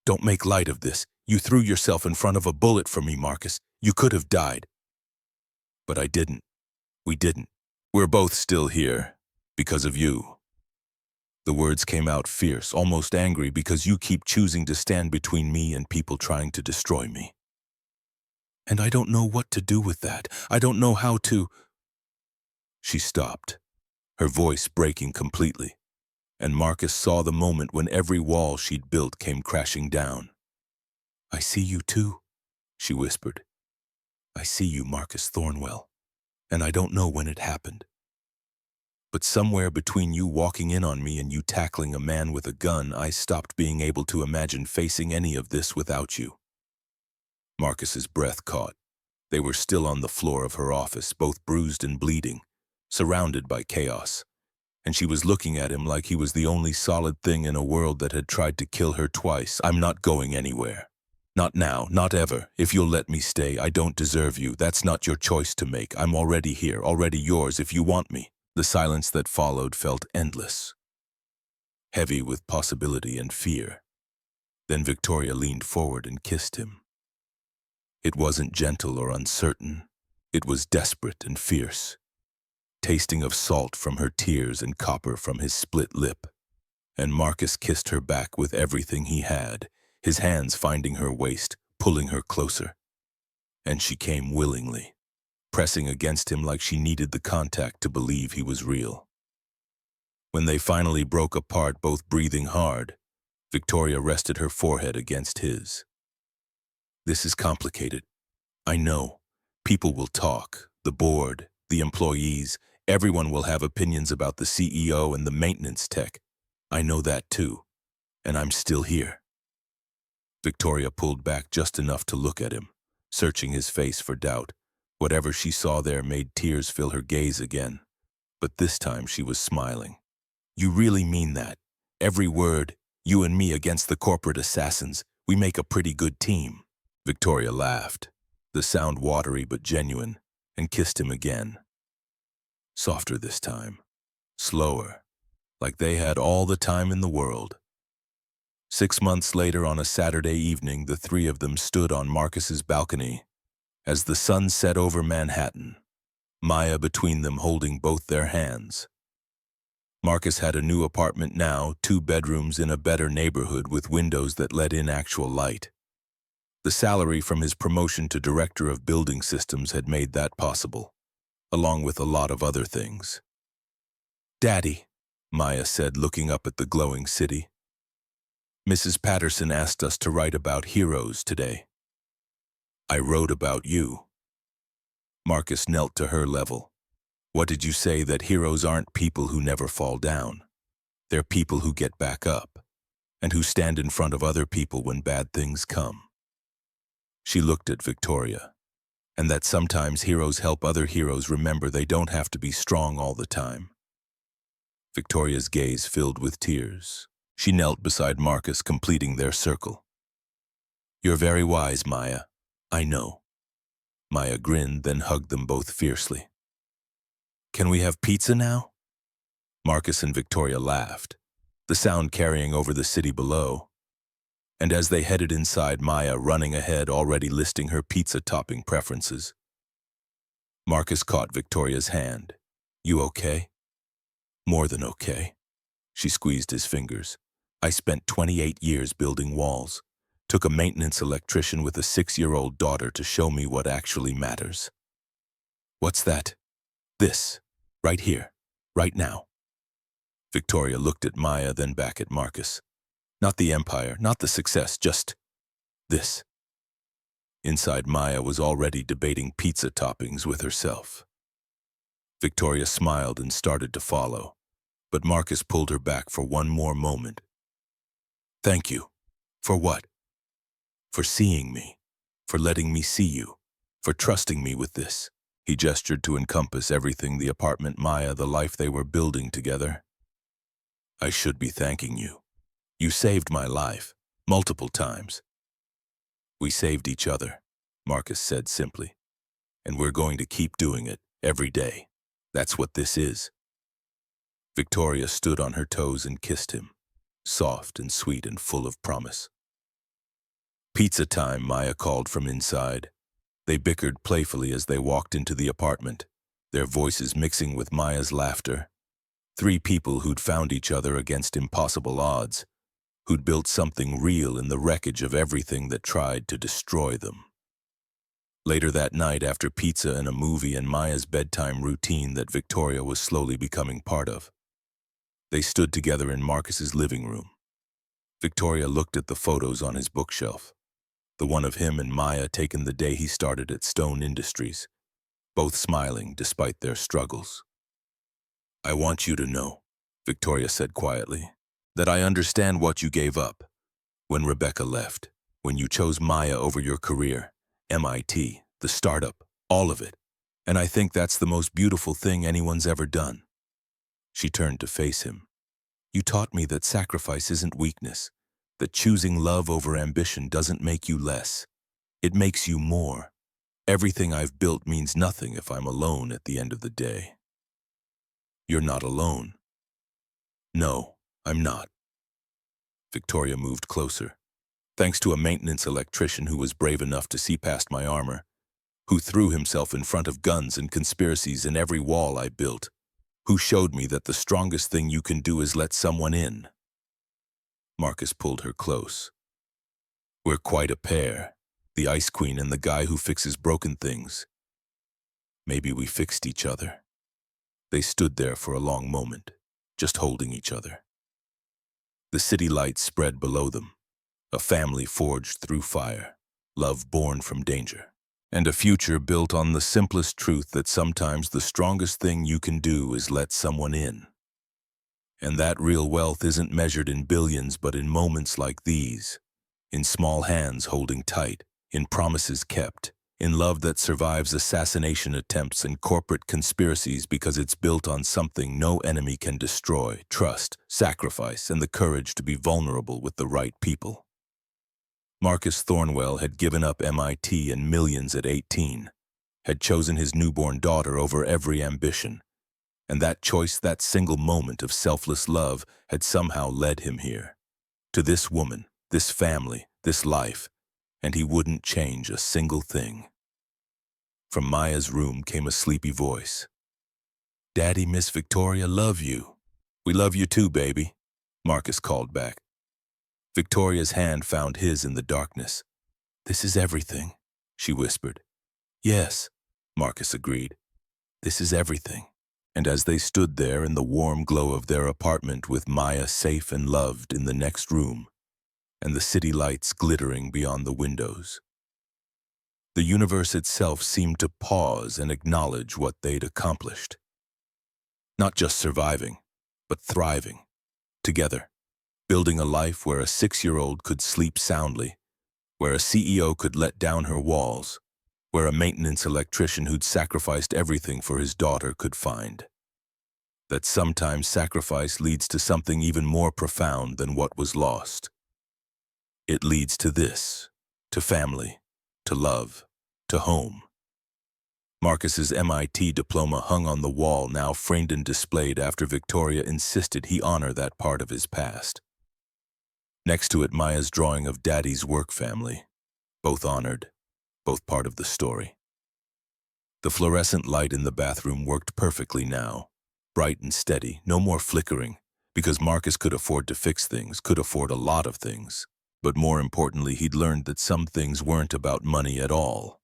A: Don't make light of this. You threw yourself in front of a bullet for me, Marcus. You could have died. But I didn't. We didn't. We're both still here. Because of you. The words came out fierce, almost angry, because you keep choosing to stand between me and people trying to destroy me. And I don't know what to do with that. I don't know how to... She stopped, her voice breaking completely, and Marcus saw the moment when every wall she'd built came crashing down. I see you too, she whispered. I see you, Marcus Thornwell, and I don't know when it happened. But somewhere between you walking in on me and you tackling a man with a gun, I stopped being able to imagine facing any of this without you." Marcus's breath caught. They were still on the floor of her office, both bruised and bleeding, surrounded by chaos. And she was looking at him like he was the only solid thing in a world that had tried to kill her twice. "I'm not going anywhere. Not now, not ever. If you'll let me stay, I don't deserve you. That's not your choice to make. I'm already here, already yours if you want me." The silence that followed felt endless, heavy with possibility and fear. Then Victoria leaned forward and kissed him. It wasn't gentle or uncertain. It was desperate and fierce, tasting of salt from her tears and copper from his split lip. And Marcus kissed her back with everything he had, his hands finding her waist, pulling her closer. And she came willingly, pressing against him like she needed the contact to believe he was real. When they finally broke apart, both breathing hard, Victoria rested her forehead against his. "This is complicated. I know. People will talk, the board, the employees, everyone will have opinions about the CEO and the maintenance tech. I know that too. And I'm still here." Victoria pulled back just enough to look at him, searching his face for doubt. Whatever she saw there made tears fill her gaze again. But this time she was smiling. "You really mean that? Every word? You and me against the corporate assassins. We make a pretty good team." Victoria laughed, the sound watery but genuine, and kissed him again. Softer this time, slower, like they had all the time in the world. 6 months later, on a Saturday evening, the three of them stood on Marcus's balcony as the sun set over Manhattan, Maya between them holding both their hands. Marcus had a new apartment now, 2 bedrooms in a better neighborhood with windows that let in actual light. The salary from his promotion to director of building systems had made that possible, along with a lot of other things. "Daddy," Maya said, looking up at the glowing city. "Mrs. Patterson asked us to write about heroes today." "I wrote about you." Marcus knelt to her level. "What did you say? That heroes aren't people who never fall down. They're people who get back up, and who stand in front of other people when bad things come." She looked at Victoria, and that sometimes heroes help other heroes remember they don't have to be strong all the time. Victoria's gaze filled with tears. She knelt beside Marcus, completing their circle. "You're very wise, Maya. I know." Maya grinned, then hugged them both fiercely. "Can we have pizza now?" Marcus and Victoria laughed, the sound carrying over the city below. And as they headed inside, Maya running ahead, already listing her pizza topping preferences. Marcus caught Victoria's hand. "You okay?" "More than okay." She squeezed his fingers. "I spent 28 years building walls. Took a maintenance electrician with a 6-year-old daughter to show me what actually matters." "What's that?" "This. Right here. Right now." Victoria looked at Maya, then back at Marcus. "Not the empire, not the success, just this." Inside, Maya was already debating pizza toppings with herself. Victoria smiled and started to follow, but Marcus pulled her back for one more moment. "Thank you." "For what?" "For seeing me. For letting me see you. For trusting me with this." He gestured to encompass everything: the apartment, Maya, the life they were building together. "I should be thanking you. You saved my life, multiple times." "We saved each other," Marcus said simply. "And we're going to keep doing it, every day. That's what this is." Victoria stood on her toes and kissed him, soft and sweet and full of promise. "Pizza time," Maya called from inside. They bickered playfully as they walked into the apartment, their voices mixing with Maya's laughter. 3 people who'd found each other against impossible odds, who'd built something real in the wreckage of everything that tried to destroy them. Later that night, after pizza and a movie and Maya's bedtime routine that Victoria was slowly becoming part of, they stood together in Marcus's living room. Victoria looked at the photos on his bookshelf, the one of him and Maya taken the day he started at Stone Industries, both smiling despite their struggles. I want you to know, Victoria said quietly, that I understand what you gave up. When Rebecca left, when you chose Maya over your career, MIT, the startup, all of it. And I think that's the most beautiful thing anyone's ever done. She turned to face him. You taught me that sacrifice isn't weakness, that choosing love over ambition doesn't make you less. It makes you more. Everything I've built means nothing if I'm alone at the end of the day. You're not alone. No, I'm not. Victoria moved closer. Thanks to a maintenance electrician who was brave enough to see past my armor, who threw himself in front of guns and conspiracies in every wall I built, who showed me that the strongest thing you can do is let someone in. Marcus pulled her close. We're quite a pair, the Ice Queen and the guy who fixes broken things. Maybe we fixed each other. They stood there for a long moment, just holding each other. The city lights spread below them, a family forged through fire, love born from danger, and a future built on the simplest truth that sometimes the strongest thing you can do is let someone in. And that real wealth isn't measured in billions but in moments like these, in small hands holding tight, in promises kept, in love that survives assassination attempts and corporate conspiracies because it's built on something no enemy can destroy: trust, sacrifice, and the courage to be vulnerable with the right people. Marcus Thornwell had given up MIT and millions at 18, had chosen his newborn daughter over every ambition, and that choice, that single moment of selfless love, had somehow led him here, to this woman, this family, this life, and he wouldn't change a single thing. From Maya's room came a sleepy voice. Daddy, Miss Victoria, love you. We love you too, baby, Marcus called back. Victoria's hand found his in the darkness. This is everything, she whispered. Yes, Marcus agreed. This is everything. And as they stood there in the warm glow of their apartment with Maya safe and loved in the next room, and the city lights glittering beyond the windows, the universe itself seemed to pause and acknowledge what they'd accomplished. Not just surviving, but thriving, together, building a life where a 6-year-old could sleep soundly, where a CEO could let down her walls, where a maintenance electrician who'd sacrificed everything for his daughter could find that sometimes sacrifice leads to something even more profound than what was lost. It leads to this, to family, to love, to home. Marcus's MIT diploma hung on the wall, now framed and displayed after Victoria insisted he honor that part of his past. Next to it, Maya's drawing of Daddy's work family, both honored, both part of the story. The fluorescent light in the bathroom worked perfectly now, bright and steady, no more flickering, because Marcus could afford to fix things, could afford a lot of things. But more importantly, he'd learned that some things weren't about money at all.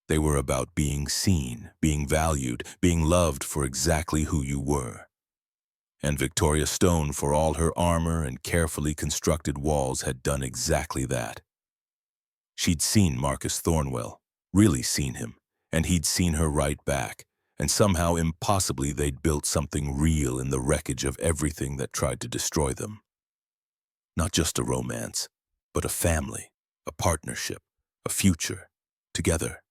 A: They were about being seen, being valued, being loved for exactly who you were. And Victoria Stone, for all her armor and carefully constructed walls, had done exactly that. She'd seen Marcus Thornwell, really seen him, and he'd seen her right back, and somehow impossibly they'd built something real in the wreckage of everything that tried to destroy them. Not just a romance, but a family, a partnership, a future, together.